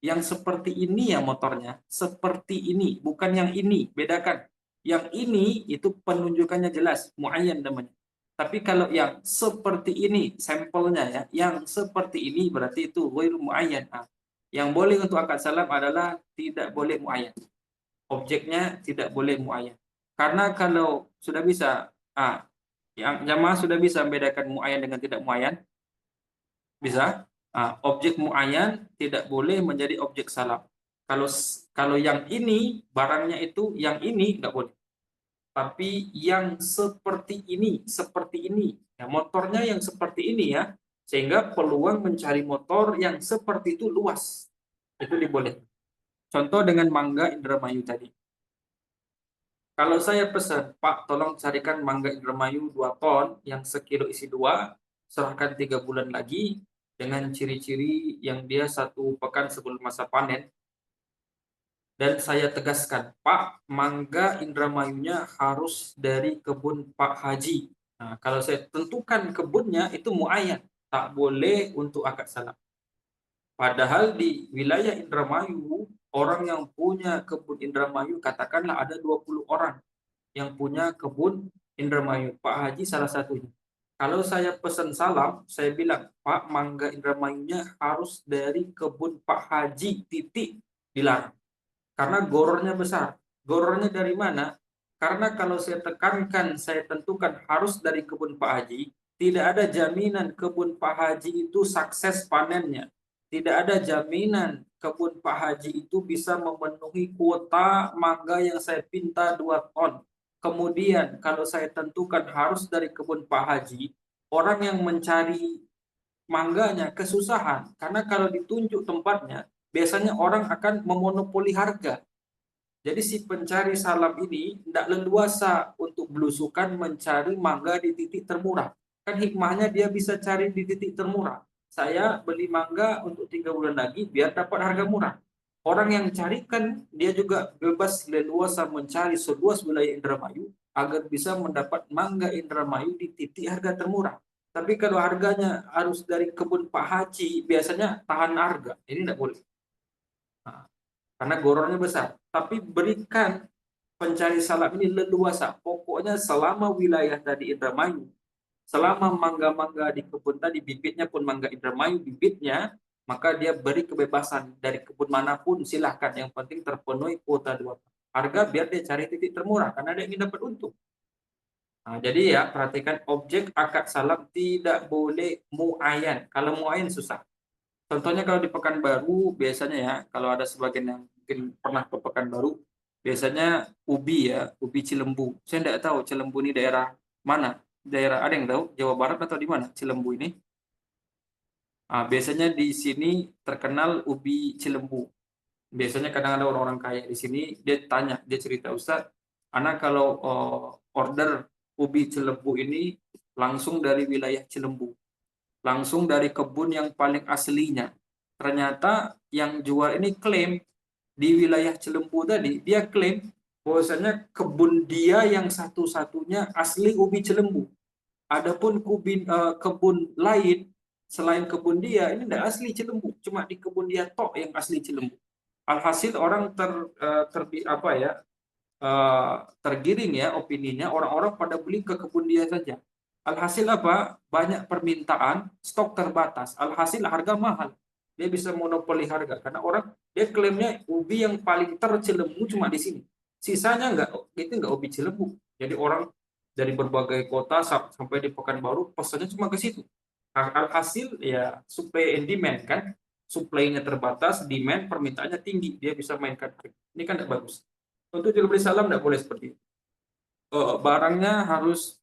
Yang seperti ini ya motornya. Seperti ini, bukan yang ini. Bedakan. Yang ini itu penunjukannya jelas, muayyan namanya. Tapi kalau yang seperti ini, sampelnya ya, yang seperti ini berarti itu ghairu muayyan. Yang boleh untuk akad salam adalah tidak boleh muayyan. Objeknya tidak boleh muayyan. Karena kalau sudah bisa, yang jamaah sudah bisa membedakan muayyan dengan tidak muayyan? Bisa? Objek muayyan tidak boleh menjadi objek salam. Kalau yang ini, barangnya itu yang ini nggak boleh. Tapi yang seperti ini. Ya, motornya yang seperti ini ya. Sehingga peluang mencari motor yang seperti itu luas. Itu diboleh. Contoh dengan Mangga Indramayu tadi. Kalau saya pesan, Pak, tolong carikan mangga Indramayu 2 ton, yang sekilo isi 2, serahkan 3 bulan lagi, dengan ciri-ciri yang dia 1 pekan sebelum masa panen. Dan saya tegaskan, Pak, mangga Indramayunya harus dari kebun Pak Haji. Nah, kalau saya tentukan kebunnya itu muayyan, tak boleh untuk akad salam. Padahal di wilayah Indramayu, orang yang punya kebun Indramayu, katakanlah ada 20 orang yang punya kebun Indramayu. Pak Haji salah satunya. Kalau saya pesan salam, saya bilang, Pak, mangga Indramayunya harus dari kebun Pak Haji, titik, dilarang. Karena gorornya besar. Gorornya dari mana? Karena kalau saya tekankan, saya tentukan harus dari kebun Pak Haji, tidak ada jaminan kebun Pak Haji itu sukses panennya. Tidak ada jaminan kebun Pak Haji itu bisa memenuhi kuota mangga yang saya pinta 2 ton. Kemudian kalau saya tentukan harus dari kebun Pak Haji, orang yang mencari mangganya kesusahan. Karena kalau ditunjuk tempatnya, biasanya orang akan memonopoli harga. Jadi si pencari salam ini tidak leluasa untuk belusukan mencari mangga di titik termurah. Kan hikmahnya dia bisa cari di titik termurah. Saya beli mangga untuk 3 bulan lagi biar dapat harga murah. Orang yang carikan dia juga bebas leluasa mencari seluas wilayah Indramayu agar bisa mendapat mangga Indramayu di titik harga termurah. Tapi kalau harganya harus dari kebun Pak Haji, biasanya tahan harga. Ini tidak boleh. Nah, karena gorornya besar. Tapi berikan pencari salam ini leluasa. Pokoknya selama wilayah tadi Indramayu, selama mangga-mangga di kebun tadi bibitnya pun mangga Indramayu bibitnya, maka dia beri kebebasan dari kebun manapun silahkan. Yang penting terpenuhi kuota 2 harga biar dia cari titik termurah karena dia ingin dapat untung. Nah, jadi ya perhatikan objek akad salam tidak boleh muayyan. Kalau muayyan susah. Contohnya kalau di Pekanbaru biasanya ya, kalau ada sebagian yang mungkin pernah ke Pekanbaru, biasanya ubi ya, ubi Cilembu. Saya tidak tahu Cilembu ini daerah mana. Daerah ada yang tahu? Jawa Barat atau di mana Cilembu ini? Biasanya di sini terkenal ubi Cilembu. Biasanya kadang ada orang-orang kaya di sini, dia tanya, dia cerita, Ustaz, anak kalau order ubi Cilembu ini langsung dari wilayah Cilembu. Langsung dari kebun yang paling aslinya. Ternyata yang jual ini klaim di wilayah Cilembu tadi, dia klaim bahwasanya kebun dia yang satu-satunya asli ubi Cilembu. Adapun kebun lain selain kebun dia ini tidak asli Cilembu, cuma di kebun dia tok yang asli Cilembu. Alhasil orang apa ya tergiring ya opininya, orang-orang pada beli ke kebun dia saja. Alhasil apa? Banyak permintaan, stok terbatas. Alhasil harga mahal. Dia bisa monopoli harga karena orang dia klaimnya ubi yang paling tercilembu cuma di sini. Sisanya enggak ubi Cilembu. Jadi orang dari berbagai kota sampai di Pekanbaru pesannya cuma ke situ. Alhasil ya supply and demand kan. Supply-nya terbatas, demand permintaannya tinggi. Dia bisa mainkan harga. Ini kan tidak bagus. Untuk jual beli salam tidak boleh seperti itu. Barangnya harus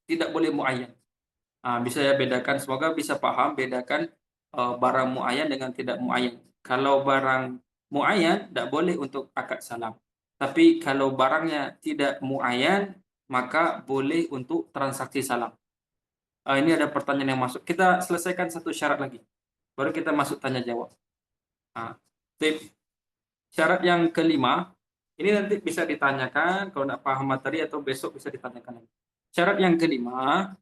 tidak boleh muayyan. Bisa ya bedakan, semoga bisa paham bedakan barang muayyan dengan tidak muayyan. Kalau barang muayyan tidak boleh untuk akad salam. Tapi kalau barangnya tidak muayyan maka boleh untuk transaksi salam. Ini ada pertanyaan yang masuk. Kita selesaikan satu syarat lagi. Baru kita masuk tanya jawab. Syarat yang kelima, ini nanti bisa ditanyakan kalau tidak paham materi atau besok bisa ditanyakan lagi. Syarat yang kelima,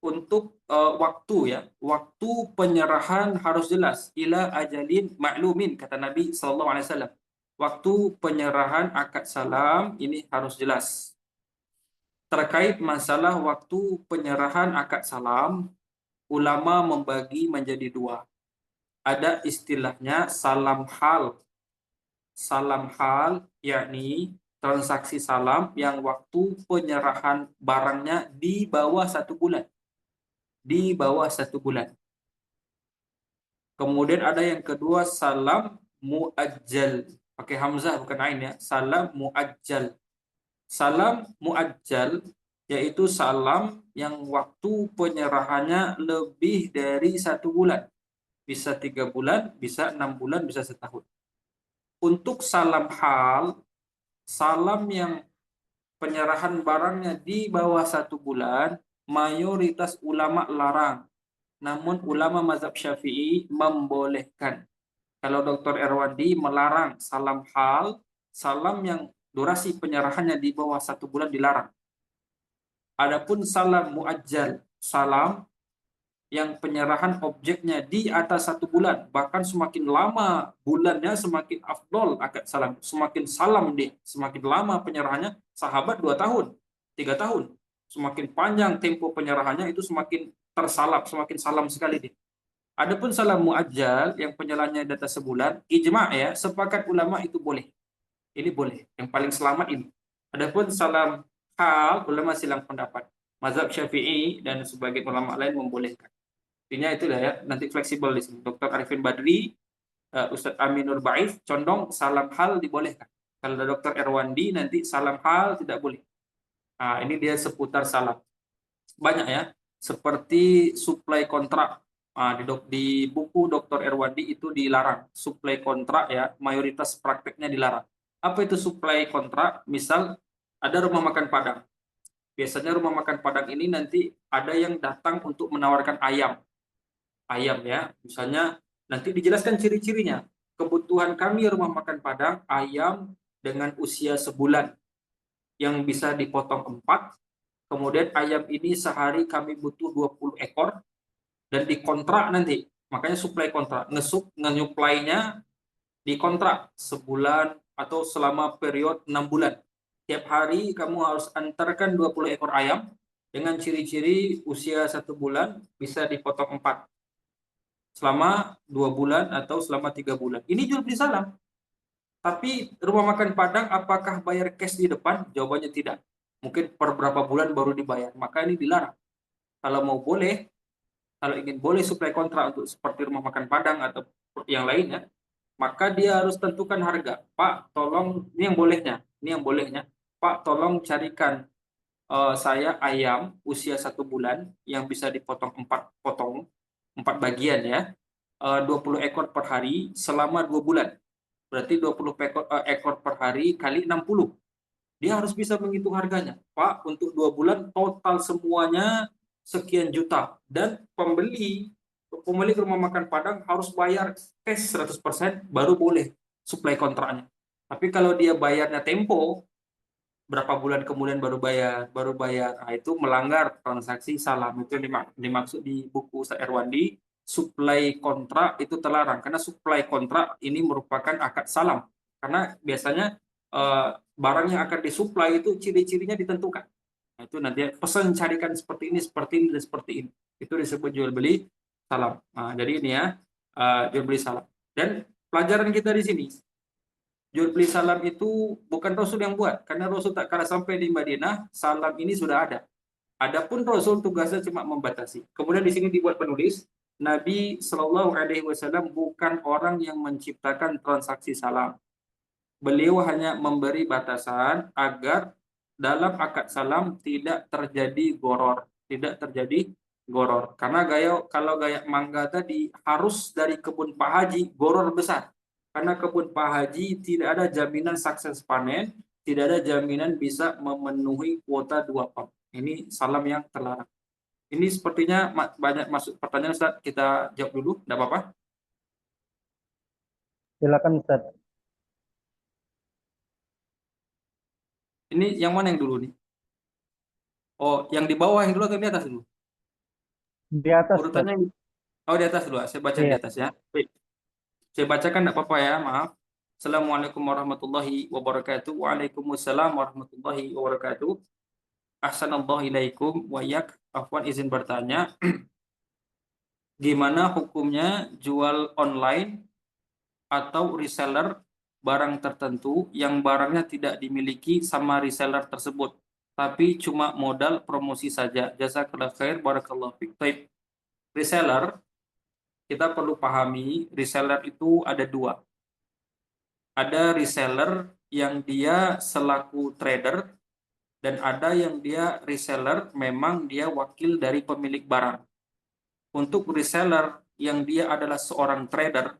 untuk waktu ya, waktu penyerahan harus jelas. Ila ajalin ma'lumin, kata Nabi SAW. Waktu penyerahan akad salam ini harus jelas. Terkait masalah waktu penyerahan akad salam, ulama membagi menjadi 2. Ada istilahnya salam hal. Salam hal yakni transaksi salam yang waktu penyerahan barangnya di bawah 1 bulan. Di bawah 1 bulan. Kemudian ada yang kedua salam muajjal. Pakai hamzah bukan ain ya. Salam muajjal. Salam muajjal yaitu salam yang waktu penyerahannya lebih dari 1 bulan. Bisa 3 bulan, bisa 6 bulan, bisa setahun. Untuk salam hal, salam yang penyerahan barangnya di bawah 1 bulan, mayoritas ulama larang. Namun ulama mazhab Syafi'i membolehkan. Kalau Dr. Erwandi melarang salam hal, salam yang durasi penyerahannya di bawah 1 bulan dilarang. Adapun salam muajjal, salam yang penyerahan objeknya di atas 1 bulan, bahkan semakin lama bulannya semakin afdol akad salam, semakin salam dia, semakin lama penyerahannya. Sahabat 2 tahun, 3 tahun, semakin panjang tempo penyerahannya itu semakin tersalap, semakin salam sekali dia. Adapun salam muajjal yang penyerahannya di atas sebulan, ijma ya, sepakat ulama itu boleh. Ini boleh, yang paling selamat ini. Adapun salam hal, ulama silang pendapat. Mazhab Syafi'i dan sebagian ulama lain membolehkan. Intinya itu ya, nanti fleksibel di sini. Dr. Arifin Badri, Ustadz Aminur Baif, condong salam hal dibolehkan. Kalau ada Dr. Erwandi, nanti salam hal tidak boleh. Nah, ini dia seputar salam. Banyak ya, seperti supply kontrak. Nah, di buku Dr. Erwandi itu dilarang. Supply kontrak ya, mayoritas prakteknya dilarang. Apa itu supply kontrak? Misal, ada rumah makan Padang. Biasanya rumah makan Padang ini nanti ada yang datang untuk menawarkan ayam. Ayam ya, misalnya nanti dijelaskan ciri-cirinya. Kebutuhan kami rumah makan Padang, ayam dengan usia sebulan yang bisa dipotong 4. Kemudian ayam ini sehari kami butuh 20 ekor dan dikontrak nanti. Makanya supply kontrak, ngenyuplainya dikontrak sebulan atau selama periode 6 bulan. Tiap hari kamu harus antarkan 20 ekor ayam dengan ciri-ciri usia 1 bulan bisa dipotong 4 selama 2 bulan atau selama 3 bulan. Ini jual beli salam. Tapi rumah makan Padang apakah bayar cash di depan? Jawabannya tidak. Mungkin per berapa bulan baru dibayar. Maka ini dilarang. Kalau mau boleh, kalau ingin boleh supply kontrak untuk seperti rumah makan Padang atau yang lainnya, maka dia harus tentukan harga. Pak, tolong, ini yang bolehnya. Pak, tolong carikan saya ayam usia 1 bulan yang bisa dipotong 4 bagian ya, 20 ekor per hari selama 2 bulan. Berarti 20 ekor per hari kali 60. Dia harus bisa menghitung harganya. Pak, untuk 2 bulan total semuanya sekian juta. Dan pemilik rumah makan Padang harus bayar cash 100% baru boleh supply kontraknya. Tapi kalau dia bayarnya tempo, berapa bulan kemudian baru bayar. Nah, itu melanggar transaksi salam. Itu dimaksud di buku Ustaz Erwandi, supply kontrak itu terlarang karena supply kontrak ini merupakan akad salam. Karena biasanya barang yang akan disuplai itu ciri-cirinya ditentukan. Nah, itu nanti pesan carikan seperti ini, dan seperti ini. Itu disebut jual beli salam. Nah, jadi ini ya, jual beli salam. Dan pelajaran kita di sini, jual beli salam itu bukan Rasul yang buat, karena Rasul tak kala sampai di Madinah, salam ini sudah ada. Adapun Rasul tugasnya cuma membatasi. Kemudian di sini dibuat penulis, Nabi Shallallahu Alaihi Wasallam bukan orang yang menciptakan transaksi salam. Beliau hanya memberi batasan agar dalam akad salam tidak terjadi goror. Karena kalau gaya mangga tadi harus dari kebun Pak Haji, goror besar. Karena kebun Pak Haji tidak ada jaminan sukses panen, tidak ada jaminan bisa memenuhi kuota 2 pot. Ini salam yang terlarang. Ini sepertinya banyak masuk pertanyaan, Ustaz. Kita jawab dulu, tidak apa-apa. Silakan Ustaz. Ini yang mana yang dulu nih? Oh, yang di bawah yang dulu atau yang di atas dulu? Di atas Ustaz. Urutannya, oh di atas dulu. Saya baca di Iya. atas ya. Baik. Saya bacakan tidak apa-apa ya, maaf. Assalamualaikum warahmatullahi wabarakatuh. Waalaikumsalam warahmatullahi wabarakatuh. Ahsanallahu ilaikum wa yak. Afwan, izin bertanya, gimana hukumnya jual online atau reseller barang tertentu yang barangnya tidak dimiliki sama reseller tersebut, tapi cuma modal promosi saja. Jazakallahu khair, barakallahu fiik. Baik. Reseller, kita perlu pahami, reseller itu ada 2. Ada reseller yang dia selaku trader, dan ada yang dia reseller memang dia wakil dari pemilik barang. Untuk reseller yang dia adalah seorang trader,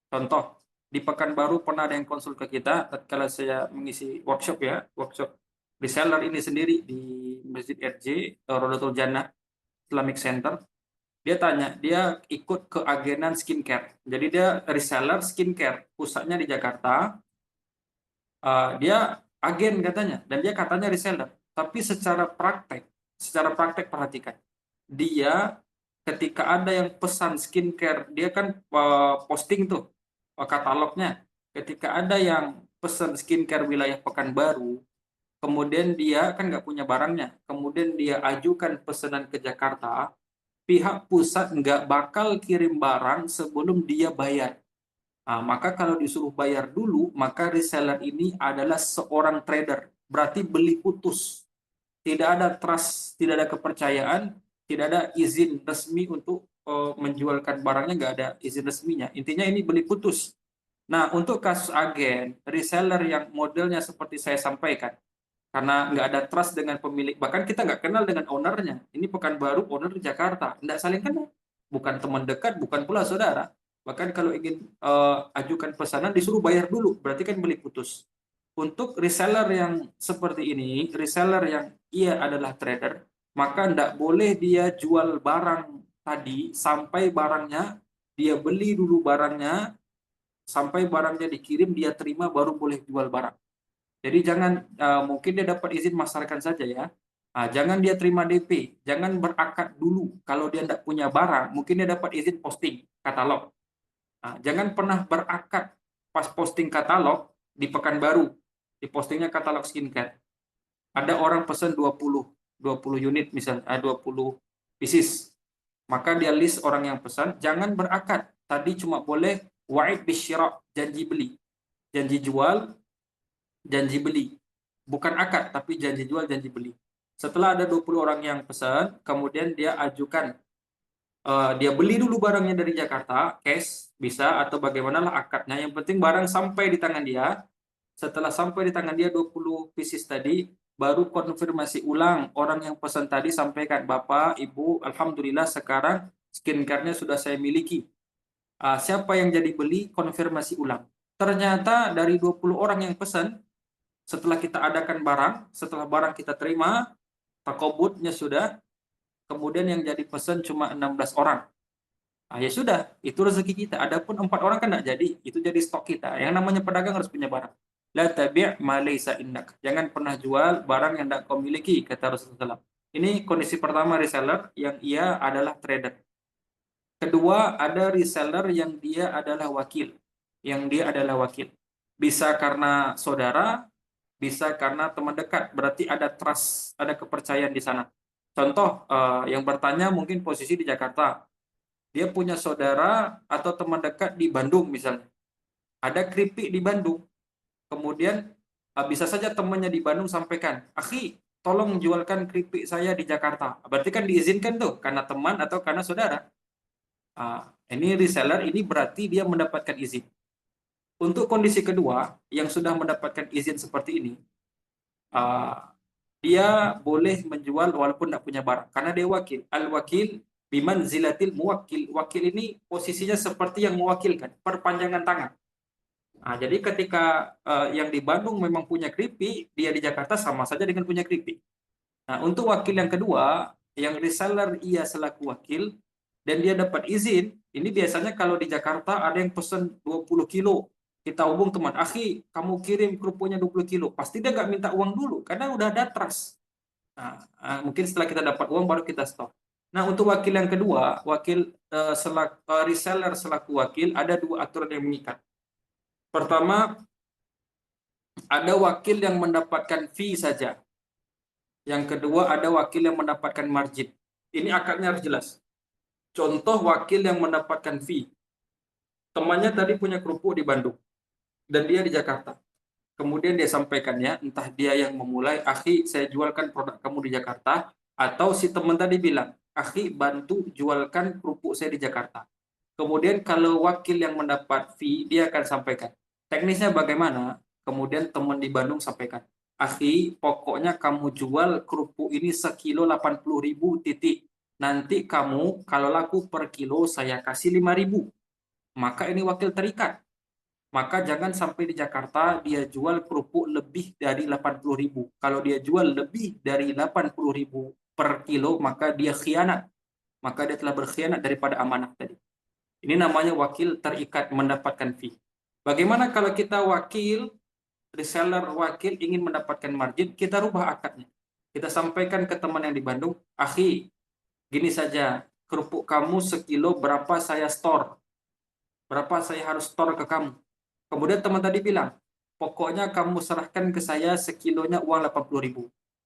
contoh, di Pekanbaru pernah ada yang konsul ke kita tatkala saya mengisi workshop reseller ini sendiri di Masjid RJ, Rodatul Jannah Islamic Center. Dia tanya, dia ikut ke agenan skincare. Jadi dia reseller skincare, pusatnya di Jakarta. Dia agen katanya, dan dia katanya reseller. Tapi secara praktek perhatikan. Dia ketika ada yang pesan skincare, dia kan posting tuh katalognya. Ketika ada yang pesan skincare wilayah Pekanbaru, kemudian dia kan nggak punya barangnya, kemudian dia ajukan pesanan ke Jakarta, pihak pusat nggak bakal kirim barang sebelum dia bayar. Nah, maka kalau disuruh bayar dulu, maka reseller ini adalah seorang trader. Berarti beli putus. Tidak ada trust, tidak ada kepercayaan, tidak ada izin resmi untuk menjualkan barangnya, nggak ada izin resminya. Intinya ini beli putus. Nah, untuk kasus agen, reseller yang modelnya seperti saya sampaikan, karena nggak ada trust dengan pemilik, bahkan kita nggak kenal dengan ownernya. Ini Pekanbaru, owner di Jakarta, nggak saling kenal, bukan teman dekat, bukan pula saudara. Bahkan kalau ingin ajukan pesanan disuruh bayar dulu, berarti kan beli putus. Untuk reseller yang seperti ini, reseller yang ia adalah trader, maka nggak boleh dia jual barang tadi sampai barangnya, dia beli dulu barangnya, sampai barangnya dikirim, dia terima, baru boleh jual barang. Jadi jangan mungkin dia dapat izin masarkan saja ya. Jangan dia terima DP, jangan berakad dulu. Kalau dia tidak punya barang, mungkin dia dapat izin posting katalog. Jangan pernah berakad pas posting katalog di Pekanbaru, di postingnya katalog skincare. Ada orang pesan 20 unit misalnya, 20 pieces. Maka dia list orang yang pesan, jangan berakad. Tadi cuma boleh wa'id bisyira, janji beli. Janji jual, janji beli. Bukan akad, tapi janji jual, janji beli. Setelah ada 20 orang yang pesan, kemudian dia ajukan, dia beli dulu barangnya dari Jakarta, cash, bisa, atau bagaimanalah akadnya. Yang penting barang sampai di tangan dia. Setelah sampai di tangan dia 20 pieces tadi, baru konfirmasi ulang. Orang yang pesan tadi sampaikan, Bapak, Ibu, Alhamdulillah sekarang skincare-nya sudah saya miliki. Siapa yang jadi beli, konfirmasi ulang. Ternyata dari 20 orang yang pesan, setelah kita adakan barang, setelah barang kita terima, takobutnya sudah, kemudian yang jadi pesan cuma 16 orang. Ya sudah, itu rezeki kita. Adapun 4 orang kan tidak jadi, itu jadi stok kita. Yang namanya pedagang harus punya barang. La tabi' ma laysa indak. Jangan pernah jual barang yang tidak kau miliki, kata Rasulullah. Ini kondisi pertama reseller yang ia adalah trader. Kedua, ada reseller yang dia adalah wakil. Yang dia adalah wakil. Bisa karena saudara, bisa karena teman dekat. Berarti ada trust, ada kepercayaan di sana. Contoh, yang bertanya mungkin posisi di Jakarta. Dia punya saudara atau teman dekat di Bandung misalnya. Ada keripik di Bandung. Kemudian bisa saja temannya di Bandung sampaikan, "Akhi, tolong jualkan keripik saya di Jakarta." Berarti kan diizinkan tuh, karena teman atau karena saudara. Ini reseller, ini berarti dia mendapatkan izin. Untuk kondisi kedua, yang sudah mendapatkan izin seperti ini, dia boleh menjual walaupun tidak punya barang, karena dia wakil. Al-wakil bimanzilatil muwakkil. Wakil ini posisinya seperti yang mewakilkan, perpanjangan tangan. Jadi ketika yang di Bandung memang punya keripik, dia di Jakarta sama saja dengan punya keripik. Nah, untuk wakil yang kedua, yang reseller ia selaku wakil, dan dia dapat izin, ini biasanya kalau di Jakarta ada yang pesan 20 kilo, kita hubung teman, "Akhi, kamu kirim kerupuknya 20 kilo." Pasti dia nggak minta uang dulu, karena udah ada trust. Mungkin setelah kita dapat uang, baru kita stop. Nah, untuk wakil yang kedua, wakil reseller selaku wakil, ada 2 aturan yang mengikat. Pertama, ada wakil yang mendapatkan fee saja. Yang kedua, ada wakil yang mendapatkan margin. Ini akadnya harus jelas. Contoh wakil yang mendapatkan fee. Temannya tadi punya kerupuk di Bandung, dan dia di Jakarta. Kemudian dia sampaikan ya, entah dia yang memulai, "Akhi, saya jualkan produk kamu di Jakarta," atau si teman tadi bilang, "Akhi, bantu jualkan kerupuk saya di Jakarta." Kemudian kalau wakil yang mendapat fee, dia akan sampaikan, "Teknisnya bagaimana?" Kemudian teman di Bandung sampaikan, "Akhi, pokoknya kamu jual kerupuk ini sekilo 80.000 titik. Nanti kamu kalau laku per kilo saya kasih 5.000." Maka ini wakil terikat. Maka jangan sampai di Jakarta dia jual kerupuk lebih dari 80.000. Kalau dia jual lebih dari 80.000 per kilo, maka dia khianat. maka dia telah berkhianat daripada amanah tadi. Ini namanya wakil terikat mendapatkan fee. Bagaimana kalau kita wakil, reseller wakil ingin mendapatkan margin, kita rubah akadnya. Kita sampaikan ke teman yang di Bandung, akhi, gini saja, kerupuk kamu sekilo berapa saya store? Berapa saya harus store ke kamu? Kemudian teman tadi bilang, pokoknya kamu serahkan ke saya sekilonya uang 80.000.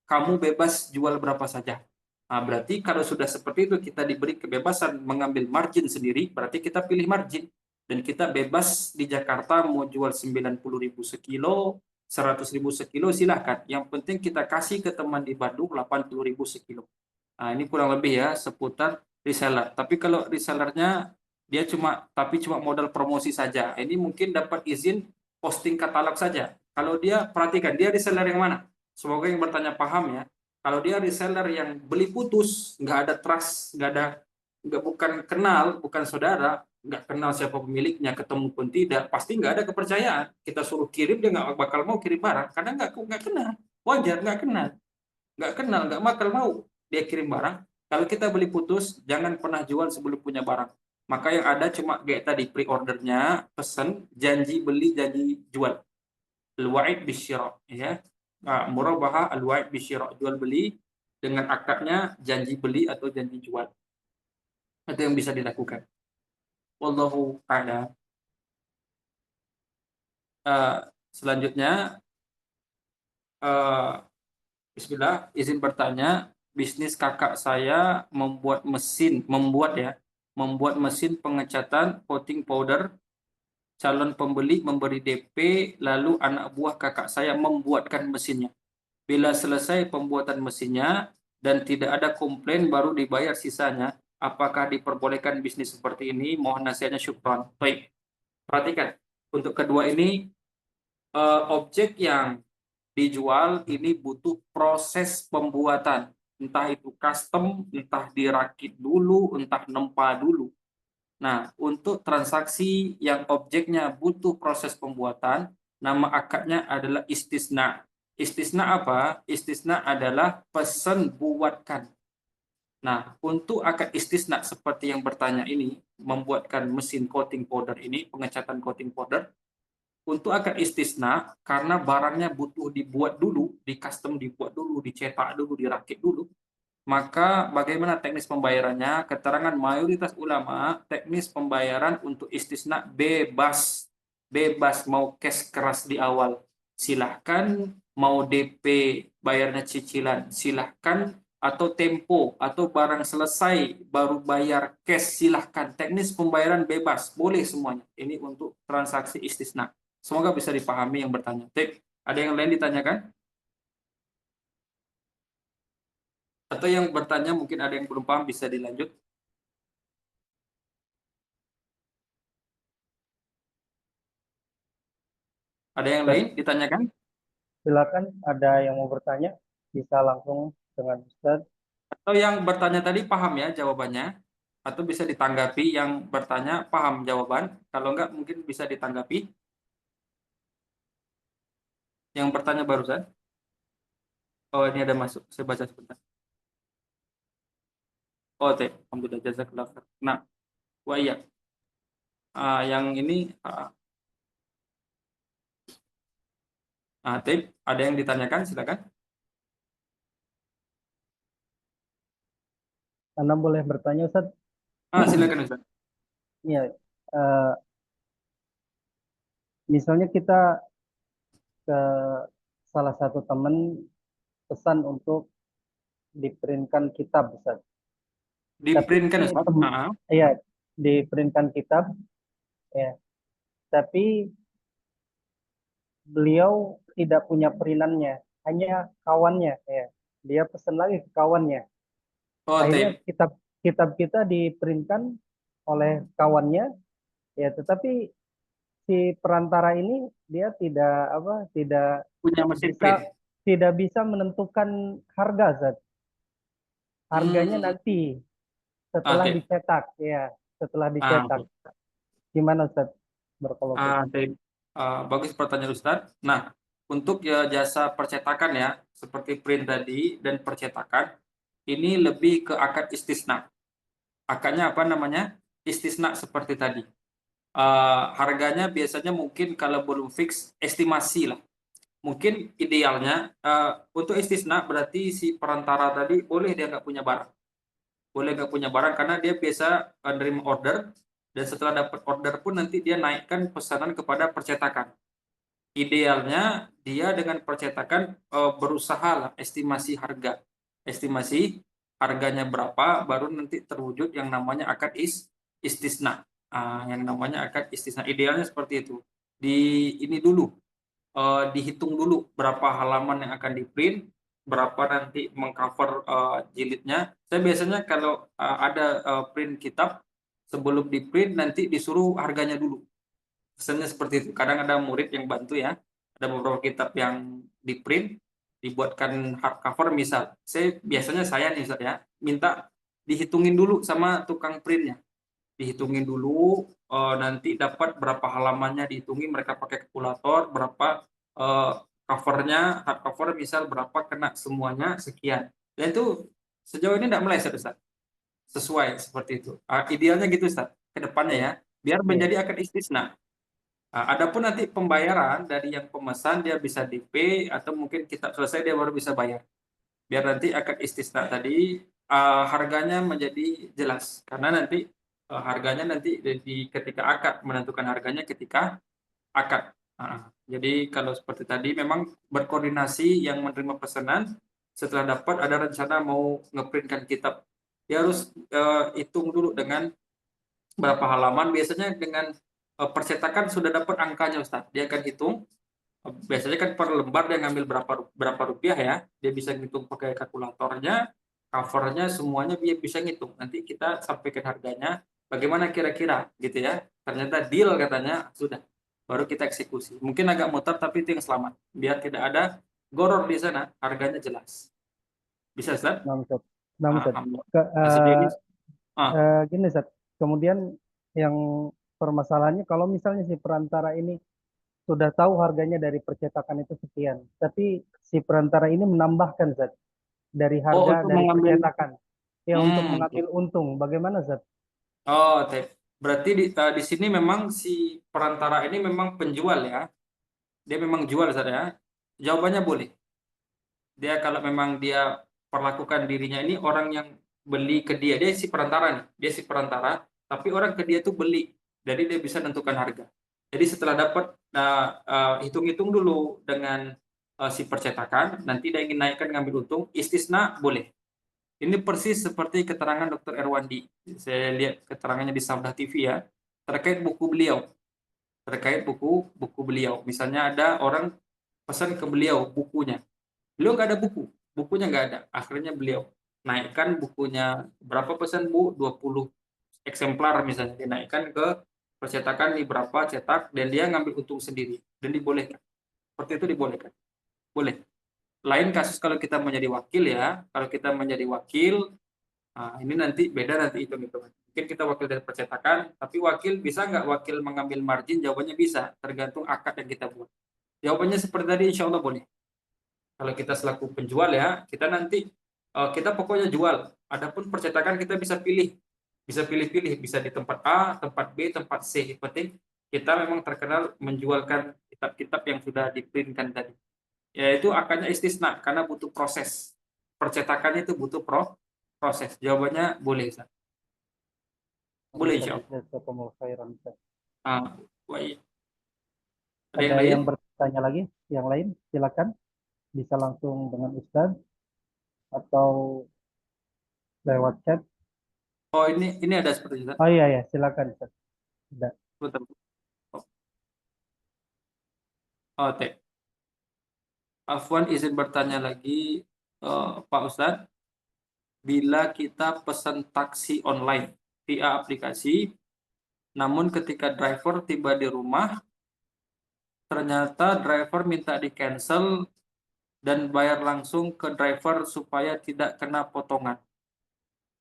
Kamu bebas jual berapa saja. Nah, berarti kalau sudah seperti itu kita diberi kebebasan mengambil margin sendiri, berarti kita pilih margin. Dan kita bebas di Jakarta mau jual 90.000 sekilo, 100.000 sekilo, silahkan. Yang penting kita kasih ke teman di Bandung 80.000 sekilo. Nah, ini kurang lebih ya seputar reseller. Tapi kalau resellernya dia cuma modal promosi saja. Ini mungkin dapat izin posting katalog saja. Kalau dia perhatikan dia reseller yang mana? Semoga yang bertanya paham ya. Kalau dia reseller yang beli putus, nggak ada trust, bukan kenal, bukan saudara, nggak kenal siapa pemiliknya, ketemu pun tidak, pasti nggak ada kepercayaan. Kita suruh kirim dia nggak bakal mau kirim barang karena nggak kenal. Wajar nggak kenal, nggak bakal mau dia kirim barang. Kalau kita beli putus, jangan pernah jual sebelum punya barang. Maka yang ada cuma kayak tadi pre-ordernya, pesan, janji beli, janji jual. Al-wa'id bisyira, ya. Nah, murabaha al-wa'id bisyira, jual beli dengan akadnya janji beli atau janji jual. Itu yang bisa dilakukan. Wallahu a'lam. Selanjutnya, Bismillah, izin bertanya, bisnis kakak saya membuat mesin pengecatan coating powder. Calon pembeli memberi DP, lalu anak buah kakak saya membuatkan mesinnya. Bila selesai pembuatan mesinnya dan tidak ada komplain, baru dibayar sisanya. Apakah diperbolehkan bisnis seperti ini? Mohon nasihatnya, syukran. Baik, perhatikan. Untuk kedua ini, objek yang dijual ini butuh proses pembuatan. Entah itu custom, entah dirakit dulu, entah nempa dulu. Nah, untuk transaksi yang objeknya butuh proses pembuatan, nama akadnya adalah istisna. Istisna apa? Istisna adalah pesan buatkan. Nah, untuk akad istisna seperti yang bertanya ini, membuatkan mesin coating powder ini, pengecatan coating powder, untuk akad istisna, karena barangnya butuh dibuat dulu, di custom dibuat dulu, dicetak dulu, dirakit dulu, maka bagaimana teknis pembayarannya? Keterangan mayoritas ulama, teknis pembayaran untuk istisna bebas. Bebas, mau cash keras di awal, silahkan, mau DP, bayarnya cicilan, silahkan, atau tempo, atau barang selesai, baru bayar cash, silahkan. Teknis pembayaran bebas, boleh semuanya. Ini untuk transaksi istisna. Semoga bisa dipahami yang bertanya. Ada yang lain ditanyakan? Atau yang bertanya mungkin ada yang belum paham, bisa dilanjut. Ada yang lain ditanyakan? Silakan, ada yang mau bertanya, bisa langsung dengan Ustaz. Atau yang bertanya tadi paham ya jawabannya? Atau bisa ditanggapi yang bertanya paham jawaban? Kalau enggak mungkin bisa ditanggapi. Yang bertanya barusan. Oh, ini ada masuk. Saya baca sebentar. Oh, alhamdulillah, jazakallah khair. Nah, wa iya. Yang ini ada yang ditanyakan, silakan. Anda boleh bertanya, Ustaz. Silakan Ustaz. Iya, eh, misalnya kita ke salah satu teman pesan untuk diprintkan kitab, Ustaz. Tapi Diprintkan Ustaz. ya, diprintkan kitab, ya. Tapi beliau tidak punya perintannya, hanya kawannya, ya. Dia pesan lagi ke kawannya. Oh, Akhirnya kitab kita diprintkan oleh kawannya, ya. Tetapi si perantara ini dia tidak punya mesin bisa print. tidak bisa menentukan harga, Zat. Harganya nanti setelah dicetak, ya, setelah dicetak. Gimana, Ustaz? Bagus pertanyaan Ustaz. Nah, untuk ya jasa percetakan ya, seperti print tadi dan percetakan, ini lebih ke akad istisna. Akadnya apa namanya? Istisna seperti tadi. Harganya biasanya mungkin kalau belum fix, estimasi lah. Mungkin idealnya untuk istisna berarti si perantara tadi boleh dia nggak punya barang. Boleh nggak punya barang karena dia biasa nerima order, dan setelah dapat order pun nanti dia naikkan pesanan kepada percetakan. Idealnya dia dengan percetakan berusaha lah estimasi harga. Estimasi harganya berapa, baru nanti terwujud yang namanya akad istisna. Yang namanya akad istisna. Idealnya seperti itu. Ini dulu, dihitung dulu berapa halaman yang akan di-print, berapa nanti mengcover jilidnya. Saya biasanya kalau ada print kitab, sebelum di-print nanti disuruh harganya dulu. Pesannya seperti itu. Kadang ada murid yang bantu ya. Ada beberapa kitab yang di-print, dibuatkan hardcover misal. Biasanya saya nih Ustaz ya, minta dihitungin dulu sama tukang printnya. Dihitungin dulu, nanti dapat berapa halamannya dihitungin, mereka pakai kalkulator, berapa covernya, hardcover misal berapa kena semuanya, sekian. Dan itu sejauh ini tidak meleset Ustaz. Sesuai seperti itu. Idealnya gitu Ustaz, ke depannya Iya, ya. Biar iya. menjadi akad istisna. Adapun nanti pembayaran dari yang pemesan dia bisa DP atau mungkin kitab selesai dia baru bisa bayar. Biar nanti akad istisna tadi harganya menjadi jelas karena nanti harganya nanti ketika akad, menentukan harganya ketika akad. Jadi kalau seperti tadi memang berkoordinasi yang menerima pesanan, setelah dapat ada rencana mau ngeprintkan kitab, dia harus hitung dulu dengan berapa halaman. Biasanya dengan percetakan sudah dapat angkanya Ustaz. Dia akan hitung. Biasanya kan per lembar dia ngambil berapa rupiah ya. Dia bisa ngitung pakai kalkulatornya, covernya semuanya dia bisa ngitung. Nanti kita sampaikan harganya. Bagaimana kira-kira gitu ya. Ternyata deal katanya sudah. Baru kita eksekusi. Mungkin agak mutar tapi itu yang selamat. Biar tidak ada goror di sana. Harganya jelas. Bisa Ustaz? Nah, Ustaz. Nah, Ustaz. Alhamdulillah. Ke- Nah, sejauh ini gini, Ustaz. Kemudian yang permasalahannya kalau misalnya si perantara ini sudah tahu harganya dari percetakan itu sekian, tapi si perantara ini menambahkan Zat dari harga untuk dari mengambil percetakan ya untuk hmm, mengambil untung. Bagaimana Zat? Berarti di sini memang si perantara ini memang penjual ya. Dia memang jual saya. Jawabannya boleh. Dia kalau memang dia perlakukan dirinya ini orang yang beli ke dia, dia si perantara nih. Dia si perantara, tapi orang ke dia tuh beli. Jadi dia bisa tentukan harga. Jadi setelah dapat hitung-hitung dulu dengan si percetakan, nanti dia ingin naikkan ngambil untung, istisna boleh. Ini persis seperti keterangan Dr. Erwandi. Saya lihat keterangannya di Sabda TV ya, terkait buku beliau. Terkait buku beliau. Misalnya ada orang pesan ke beliau bukunya. Beliau nggak ada bukunya nggak ada. Akhirnya beliau naikkan bukunya, berapa pesan Bu? 20 eksemplar misalnya. Dinaikkan ke percetakan di berapa cetak, dan dia ngambil untung sendiri. Dan dibolehkan. Seperti itu dibolehkan. Boleh. Lain kasus kalau kita menjadi wakil ya. Kalau kita menjadi wakil, ini nanti beda nanti hitung-hitungan. Mungkin kita wakil dari percetakan, tapi wakil bisa nggak wakil mengambil margin? Jawabannya bisa, tergantung akad yang kita buat. Jawabannya seperti tadi, insya Allah boleh. Kalau kita selaku penjual ya, kita nanti kita pokoknya jual. Adapun percetakan kita bisa pilih-pilih, bisa di tempat A, tempat B, tempat C. Yang penting kita memang terkenal menjualkan kitab-kitab yang sudah diprintkan tadi. Yaitu akadnya istisna karena butuh proses. Percetakannya itu butuh proses. Jawabannya boleh, Ustaz. Boleh insya Allah. Jazakumullah khairan, Ustaz. Baik. Ada yang Ada lain? yang bertanya lagi? Yang lain silakan bisa langsung dengan Ustaz atau lewat chat. Oh, ini ada seperti itu. Oh iya ya, silakan Ustaz. Ada. Bentar. Oh, Teh. Afwan izin bertanya lagi, Pak Ustadz, bila kita pesan taksi online via aplikasi, namun ketika driver tiba di rumah, ternyata driver minta di-cancel dan bayar langsung ke driver supaya tidak kena potongan.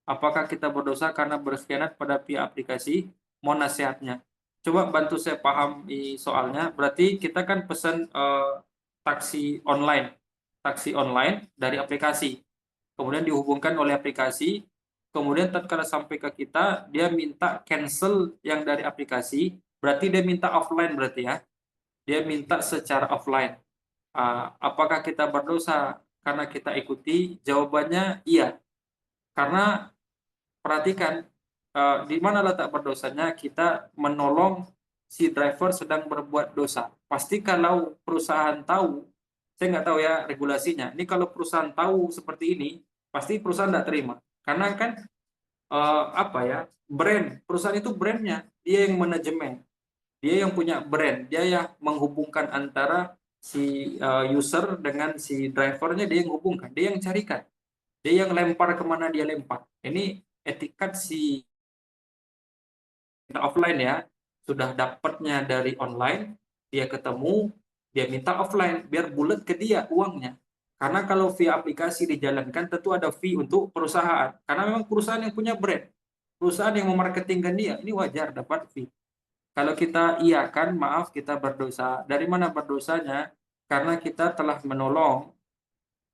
Apakah kita berdosa karena berkhianat pada pihak aplikasi? Mohon nasihatnya. Coba bantu saya paham soalnya. Berarti kita kan pesan taksi online dari aplikasi. Kemudian dihubungkan oleh aplikasi kemudian tatkala sampai ke kita, dia minta cancel yang dari aplikasi, berarti dia minta offline berarti ya. Dia minta secara offline. Apakah kita berdosa karena kita ikuti? Jawabannya iya. Karena perhatikan, di mana letak berdosanya kita menolong si driver sedang berbuat dosa. Pasti kalau perusahaan tahu, saya nggak tahu ya regulasinya. Ini kalau perusahaan tahu seperti ini, pasti perusahaan nggak terima. Karena kan apa ya, perusahaan itu brandnya, dia yang manajemen, dia yang punya brand, dia yang menghubungkan antara si user dengan si drivernya, dia yang hubungkan, dia yang carikan, dia yang lempar kemana dia lempar. Ini etikat si offline ya, sudah dapatnya dari online, dia ketemu, dia minta offline, biar bulat ke dia uangnya. Karena kalau via aplikasi dijalankan, tentu ada fee untuk perusahaan. Karena memang perusahaan yang punya brand, perusahaan yang memarketingkan dia, ini wajar dapat fee. Kalau kita iya kan, maaf kita berdosa. Dari mana berdosanya? Karena kita telah menolong,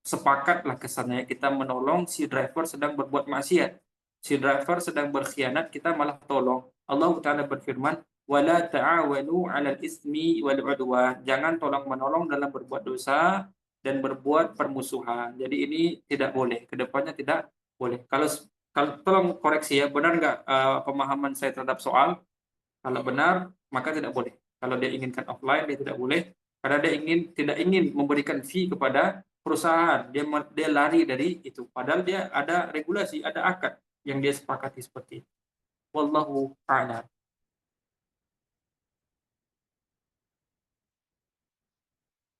sepakatlah kesannya, kita menolong si driver sedang berbuat maksiat. Si driver sedang berkhianat, kita malah tolong. Allah Ta'ala berfirman, wala ta'awanu 'alal ismi wal 'udwan. Jangan tolong menolong dalam berbuat dosa dan berbuat permusuhan. Jadi ini tidak boleh, kedepannya tidak boleh. Kalau tolong koreksi ya, benar nggak pemahaman saya terhadap soal? Kalau benar, maka tidak boleh. Kalau dia inginkan offline, dia tidak boleh. Karena dia tidak ingin memberikan fee kepada perusahaan. Dia lari dari itu. Padahal dia ada regulasi, ada akad yang dia sepakati seperti itu. Wallahu a'lam.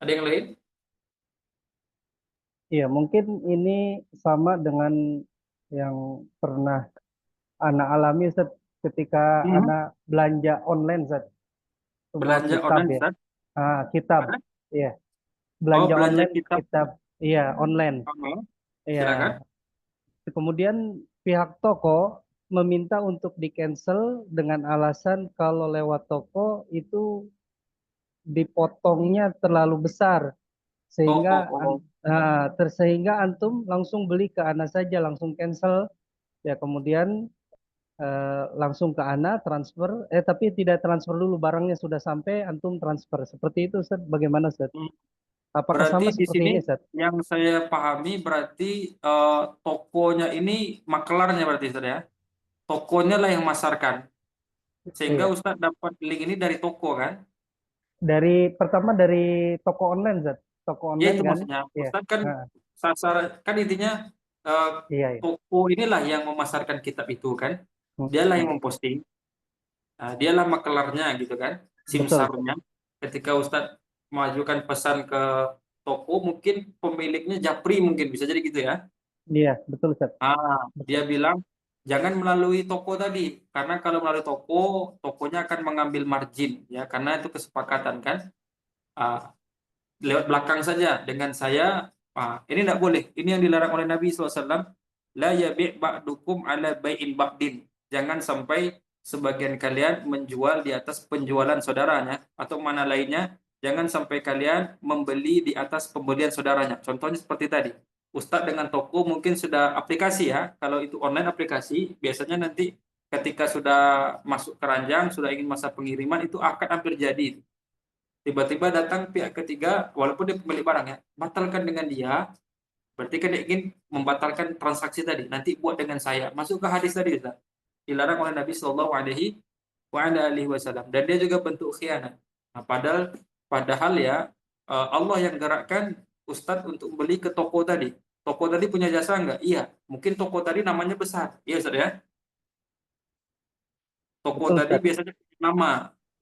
Ada yang lain? Iya, mungkin ini sama dengan yang pernah anak alami Ustaz, ketika anak belanja online Ustaz, sebuah Belanja kitab online, ya. Ustaz? Kitab, Ada? iya. Oh, Belanja belanja online kitab. kitab, iya online. Oh, Iya. silakan. Kemudian pihak toko meminta untuk di-cancel dengan alasan kalau lewat toko itu dipotongnya terlalu besar, Oh, oh, sehingga oh. sehingga antum langsung beli ke ana saja, langsung cancel ya, kemudian langsung ke ana transfer, tapi tidak transfer dulu, barangnya sudah sampai antum transfer, seperti itu Ustaz. Bagaimana Ustaz, Hmm. apakah Berarti sama di seperti sini ini Ustaz? yang saya pahami berarti tokonya ini makelarnya berarti Ustaz ya. Tokonya lah yang masarkan. Sehingga Iya, Ustadz dapat link ini dari toko kan? pertama dari toko online Ustaz, toko Ya online itu kan. maksudnya. Iya. Ustadz kan Nah, kan intinya eh, iya, iya. toko inilah yang memasarkan kitab itu kan. Hmm, Dialah yang hmm. memposting. Dialah makelarnya gitu kan. Betul Ustaz. Simsarnya. Ketika Ustadz mengajukan pesan ke toko, mungkin pemiliknya Japri mungkin bisa jadi gitu ya. Iya, betul Ustaz. Betul. Dia bilang jangan melalui toko tadi, karena kalau melalui toko, tokonya akan mengambil margin ya, karena itu kesepakatan kan. Ah, Lewat belakang saja dengan saya, ini tidak boleh. Ini yang dilarang oleh Nabi SAW. La yabi' ba'dukum ala bai'il ba'din. Jangan sampai sebagian kalian menjual di atas penjualan saudaranya, atau mana lainnya, jangan sampai kalian membeli di atas pembelian saudaranya. Contohnya seperti tadi. Ustadz dengan toko mungkin sudah aplikasi ya. Kalau itu online aplikasi, biasanya nanti ketika sudah masuk keranjang, sudah ingin masa pengiriman, itu akan hampir jadi. Tiba-tiba datang pihak ketiga, walaupun dia pemilik barang ya, batalkan dengan dia, berarti kan dia ingin membatalkan transaksi tadi. Nanti buat dengan saya. Masuk ke hadis tadi, Ustaz. Dilarang oleh Nabi Shallallahu Alaihi Wasallam. Dan dia juga bentuk khianat. Nah, padahal ya, Allah yang gerakkan Ustadz untuk beli ke toko tadi. Toko tadi punya jasa enggak? Iya. Mungkin toko tadi namanya besar. Iya, Ustaz ya. Toko Betul tadi Ustaz. biasanya punya nama.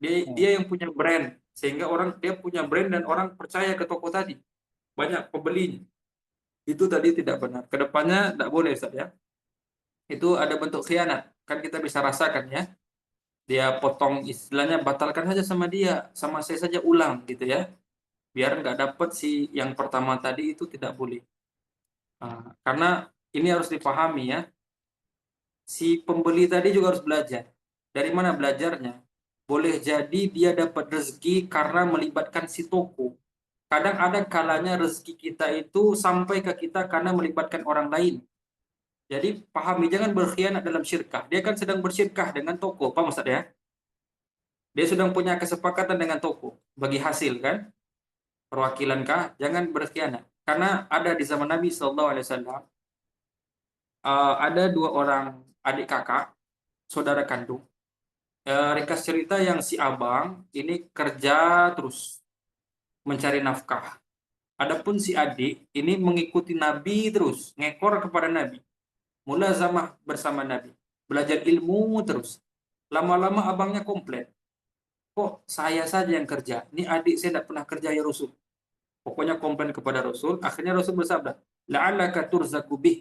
Dia Hmm. yang punya brand. Sehingga dia punya brand dan orang percaya ke toko tadi. Banyak pembelinya. Itu tadi tidak benar. Kedepannya tidak boleh, Ustaz ya. Itu ada bentuk khianat. Kan kita bisa rasakan ya. Dia potong, istilahnya batalkan saja sama dia. Sama saya saja ulang gitu ya. Biar nggak dapat si yang pertama tadi, itu tidak boleh. Karena ini harus dipahami ya. Si pembeli tadi juga harus belajar. Dari mana belajarnya? Boleh jadi dia dapat rezeki karena melibatkan si toko. Kadang ada kalanya rezeki kita itu sampai ke kita karena melibatkan orang lain. Jadi pahami, jangan berkhianat dalam syirkah. Dia kan sedang bersyirkah dengan toko, paham Ustaz ya? Dia sedang punya kesepakatan dengan toko bagi hasil kan? Perwakilankah? Jangan berkhianat. Karena ada di zaman Nabi SAW, ada dua orang adik kakak, saudara kandung. Ringkas cerita, yang si abang ini kerja terus mencari nafkah. Adapun si adik ini mengikuti Nabi terus, ngekor kepada Nabi. Mulazamah bersama Nabi. Belajar ilmu terus. Lama-lama abangnya komplain. Kok saya saja yang kerja? Ini adik saya tidak pernah kerja ya Rasul. Pokoknya komplain kepada Rasul. Akhirnya Rasul bersabda, la'allaka turzaku bih.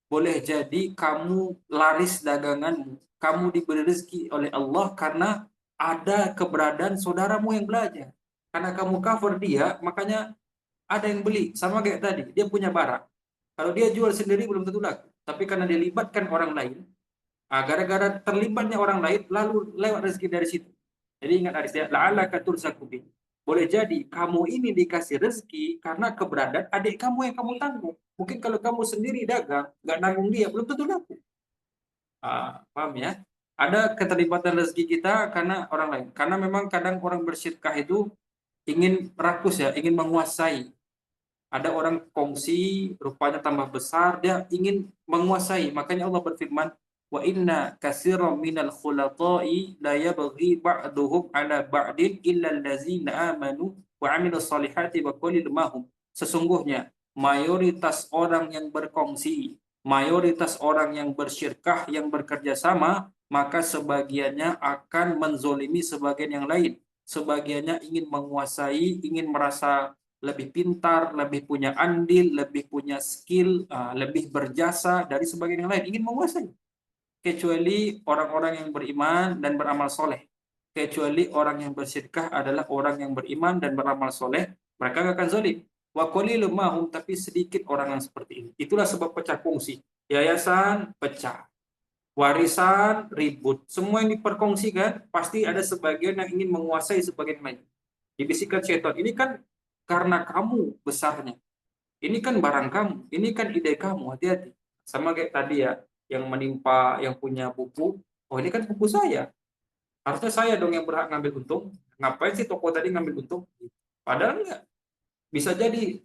Boleh jadi kamu laris daganganmu. Kamu diberi rezeki oleh Allah karena ada keberadaan saudaramu yang belajar. Karena kamu cover dia, makanya ada yang beli. Sama kayak tadi, dia punya barang. Kalau dia jual sendiri belum tentu laku. Tapi karena dilibatkan orang lain, gara-gara terlibatnya orang lain, lalu lewat rezeki dari situ. Jadi ingat hadis ya, la'allaka turzaku bih. Boleh jadi kamu ini dikasih rezeki karena keberadaan adik kamu yang kamu tanggung. Mungkin kalau kamu sendiri dagang, nggak nanggung dia, belum tentu laku. Paham ya? Ada keterlibatan rezeki kita karena orang lain. Karena memang kadang orang bersyirkah itu ingin rakus ya, ingin menguasai. Ada orang kongsi, rupanya tambah besar, dia ingin menguasai. Makanya Allah berfirman, wa inna katsiran minal khulata'i la yabghi ba'duhum 'ala ba'din illa allazina amanu wa 'amilus solihati wa qalil mahum. Sesungguhnya mayoritas orang yang berkongsi, mayoritas orang yang bersyirkah, yang bekerja sama, maka sebagiannya akan menzolimi sebagian yang lain. Sebagiannya ingin menguasai, ingin merasa lebih pintar, lebih punya andil, lebih punya skill, lebih berjasa dari sebagian yang lain, ingin menguasai. Kecuali orang-orang yang beriman dan beramal soleh. Kecuali orang yang bersyirkah adalah orang yang beriman dan beramal soleh, mereka gak akan zalim. Wa qalilum mahum, tapi sedikit orang yang seperti ini. Itulah sebab pecah kongsi. Yayasan pecah, warisan ribut, semua yang diperkongsikan pasti ada sebagian yang ingin menguasai sebagian lain. Dibisikkan syaitan, ini kan karena kamu besarnya, ini kan barang kamu, ini kan ide kamu, hati-hati. Sama kayak tadi ya, yang menimpa yang punya buku, oh ini kan buku saya, harusnya saya dong yang berhak ngambil untung, ngapain sih toko tadi ngambil untung? Padahal enggak, bisa jadi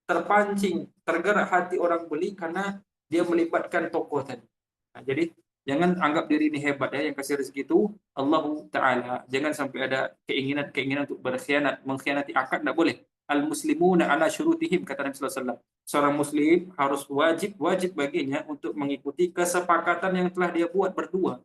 terpancing, tergerak hati orang beli karena dia melibatkan toko tadi. Nah, jadi jangan anggap diri ini hebat ya, yang kasih rezeki itu Allah Ta'ala. Jangan sampai ada keinginan-keinginan untuk berkhianat, mengkhianati akad, tidak boleh. Al-muslimuna ala syurutihim, kata Nabi sallallahu alaihi wasallam. Seorang muslim harus wajib baginya untuk mengikuti kesepakatan yang telah dia buat berdua.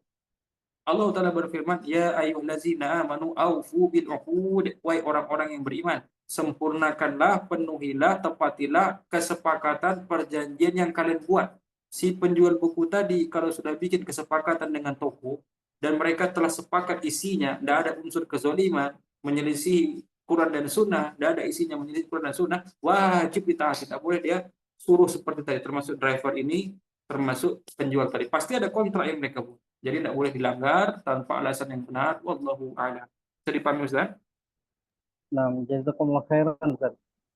Allah Ta'ala berfirman, ya ayyuhallazina amanu aufu bil uqud, wahai orang-orang yang beriman, sempurnakanlah, penuhilah, tepatilah kesepakatan perjanjian yang kalian buat. Si penjual buku tadi kalau sudah bikin kesepakatan dengan toko dan mereka telah sepakat isinya, tidak ada unsur kezaliman, menyelisih Quran dan Sunnah, tidak ada isinya menyelisih Quran dan Sunnah, wajib ditaati. Tidak boleh dia suruh seperti tadi, termasuk driver ini, termasuk penjual tadi. Pasti ada kontrak yang mereka buat. Jadi tidak boleh dilanggar tanpa alasan yang benar. Wallahu a'lam. Bisa dipahami Ustaz? Nah, jazakumullah khairan, Ustaz.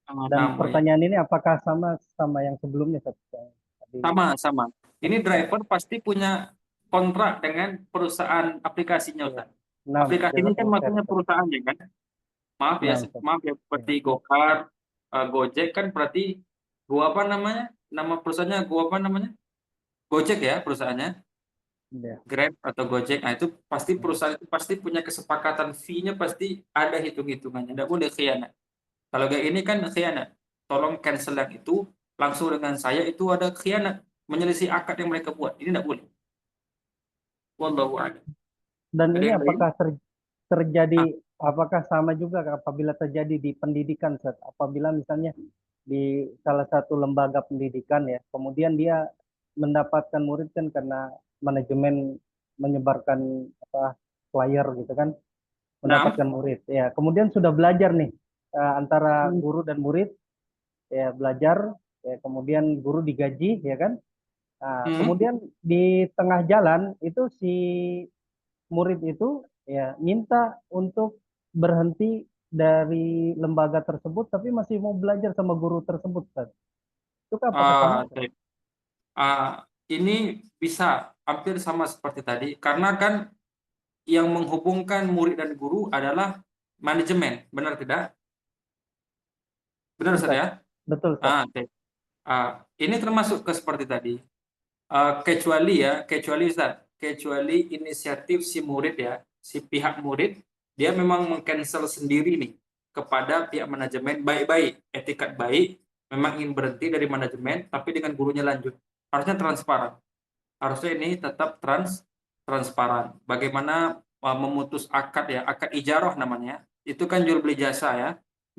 Dan Nama ya. pertanyaan ini apakah sama sama yang sebelumnya, Ustaz? Yang tadi. Sama. Ini Ya, driver pasti punya kontrak dengan perusahaan aplikasinya ya. Ustaz. Nah, Aplikasi ini kan jazakumullah khairan, maksudnya Ustaz. perusahaannya kan. Nah, Ustaz. Maaf ya Ya, seperti Gokar, Gojek kan berarti Go apa namanya? Nama perusahaannya Go apa namanya? Gojek ya perusahaannya. ya. Grab atau Gojek, nah itu pasti Ya. perusahaan itu pasti punya kesepakatan fee-nya, pasti ada hitung-hitungannya, tidak boleh khianat. Kalau kayak ini kan khianat, tolong cancel yang itu langsung dengan saya, itu ada khianat, menyelisih akad yang mereka buat, ini tidak boleh. Wallahu a'lam. Dan Ada ini yang lain? apakah terjadi, Ah, apakah sama juga apabila terjadi di pendidikan, Ustaz? Apabila misalnya di salah satu lembaga pendidikan ya, kemudian dia mendapatkan murid kan karena manajemen menyebarkan apa flyer gitu kan, nah, mendapatkan murid. Ya, kemudian sudah belajar nih antara guru dan murid, ya belajar, ya kemudian guru digaji, ya kan. Nah, hmm, kemudian di tengah jalan itu si murid itu ya minta untuk berhenti dari lembaga tersebut, tapi masih mau belajar sama guru tersebut, Ustaz. Itu kan apakah sama, Ustaz? baik. Ah, ini bisa hampir sama seperti tadi, karena kan yang menghubungkan murid dan guru adalah manajemen, benar tidak? Benar Ustaz Ustaz. ya? Betul, Ustaz. Oke. Ini termasuk ke seperti tadi. Kecuali Ustaz, kecuali inisiatif si murid ya, si pihak murid, dia memang meng-cancel sendiri nih kepada pihak manajemen baik-baik, etikat baik, memang ingin berhenti dari manajemen, tapi dengan gurunya lanjut. Harusnya transparan. Harusnya ini tetap transparan. Bagaimana memutus akad ya, akad ijarah namanya. Itu kan jual beli jasa ya.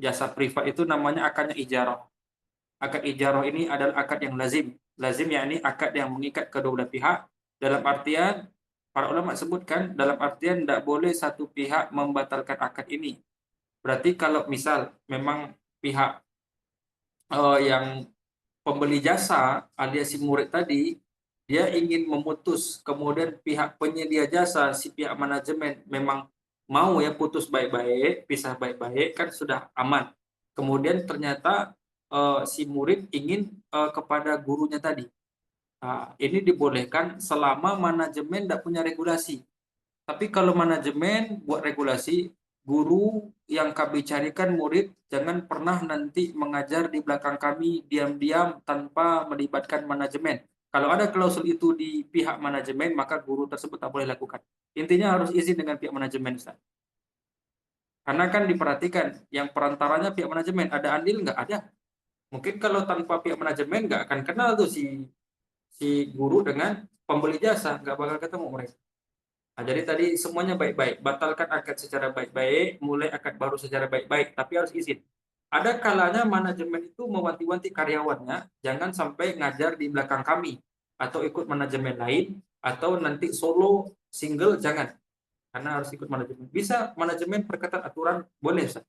Jasa privat itu namanya akadnya ijarah. Akad ijarah ini adalah akad yang lazim. Lazim yakni akad yang mengikat kedua belah pihak, dalam artian para ulama sebutkan dalam artian tidak boleh satu pihak membatalkan akad ini. Berarti kalau misal memang pihak yang pembeli jasa alias si murid tadi dia ingin memutus, kemudian pihak penyedia jasa si pihak manajemen memang mau ya putus baik-baik, pisah baik-baik, kan sudah aman. Kemudian ternyata si murid ingin kepada gurunya tadi. Nah, ini dibolehkan selama manajemen tidak punya regulasi. Tapi kalau manajemen buat regulasi, guru yang kami carikan murid jangan pernah nanti mengajar di belakang kami diam-diam tanpa melibatkan manajemen. Kalau ada klausul itu di pihak manajemen, maka guru tersebut tak boleh lakukan. Intinya harus izin dengan pihak manajemen, Ustaz. Karena kan diperhatikan, yang perantaranya pihak manajemen, ada andil nggak? Ada. Mungkin kalau tanpa pihak manajemen nggak akan kenal tuh si guru dengan pembeli jasa, nggak bakal ketemu mereka. Nah, jadi tadi semuanya baik-baik. Batalkan akad secara baik-baik, mulai akad baru secara baik-baik, tapi harus izin. Ada kalanya manajemen itu mewanti-wanti karyawannya, jangan sampai ngajar di belakang kami, atau ikut manajemen lain, atau nanti solo, single, jangan. Karena harus ikut manajemen. Bisa manajemen perketat aturan, boleh, Ustaz.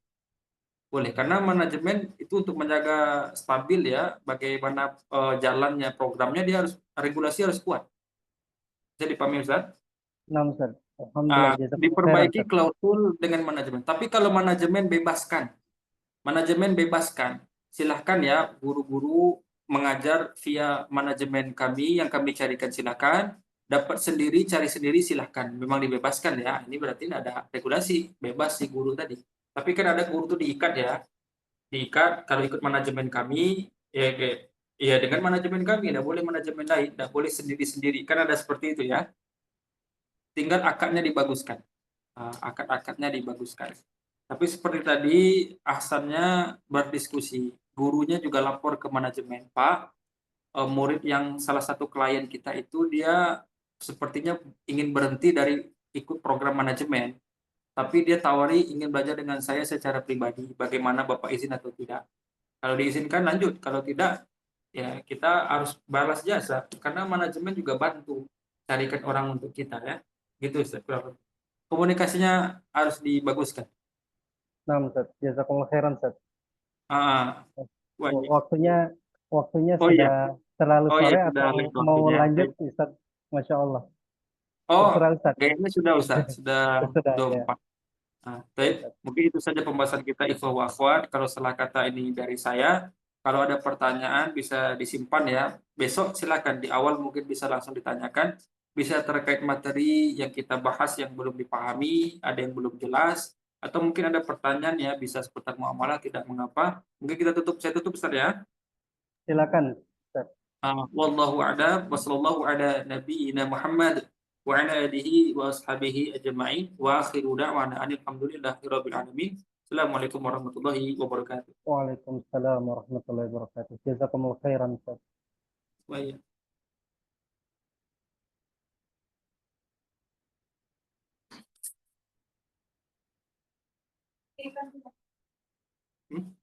Boleh, karena manajemen itu untuk menjaga stabil ya, bagaimana jalannya programnya, dia harus regulasi harus kuat. Jadi pahami, Ustaz? Nah, Ustaz. Alhamdulillah, jazakumullah khairan, Diperbaiki Ustaz. klausul dengan manajemen. Tapi kalau manajemen bebaskan, silahkan ya guru-guru mengajar via manajemen kami yang kami carikan silahkan. Dapat sendiri, cari sendiri silahkan. Memang dibebaskan ya. Ini berarti tidak ada regulasi, bebas si guru tadi. Tapi kan ada guru tuh diikat ya. Diikat kalau ikut manajemen kami, ya dengan manajemen kami, tidak boleh manajemen lain, tidak boleh sendiri-sendiri. Kan ada seperti itu ya. Tinggal akadnya dibaguskan. Akad-akadnya dibaguskan. Tapi seperti tadi Ahsannya berdiskusi, gurunya juga lapor ke manajemen, Pak, murid yang salah satu klien kita itu dia sepertinya ingin berhenti dari ikut program manajemen, tapi dia tawari ingin belajar dengan saya secara pribadi. Bagaimana Bapak izin atau tidak? Kalau diizinkan lanjut, kalau tidak ya kita harus balas jasa karena manajemen juga bantu carikan orang untuk kita ya. Gitu Ustaz. Komunikasinya harus dibaguskan. Nah, Ustaz. Jazakumullah khairan, Ustaz. Ah, wah, iya. Waktunya waktunya Oh iya, sudah terlalu oh iya sore sudah atau lewat mau waktunya. lanjut, Ustaz? Masya Allah. Oh, Terserah, Ustaz. kayaknya sudah Ustaz, sudah Sudah, ya. 24. Nah, baik, mungkin itu saja pembahasan kita ikhwah wa akhwat. Kalau salah kata ini dari saya, kalau ada pertanyaan bisa disimpan ya. Besok silakan di awal mungkin bisa langsung ditanyakan, bisa terkait materi yang kita bahas yang belum dipahami, ada yang belum jelas, atau mungkin ada pertanyaan ya bisa seputar muamalah tidak mengapa. Mungkin saya tutup Ustaz ya. Silakan, Ustaz. Wallahu a'lam wa sallallahu ala nabiyyina Muhammad wa ala alihi wa ashabihi ajma'in wa akhiru da'wana alhamdulillahi rabbil alamin. Assalamualaikum warahmatullahi wabarakatuh. Waalaikumsalam warahmatullahi wabarakatuh. Jazakumullah khairan, Ustaz. Baik. Hmm?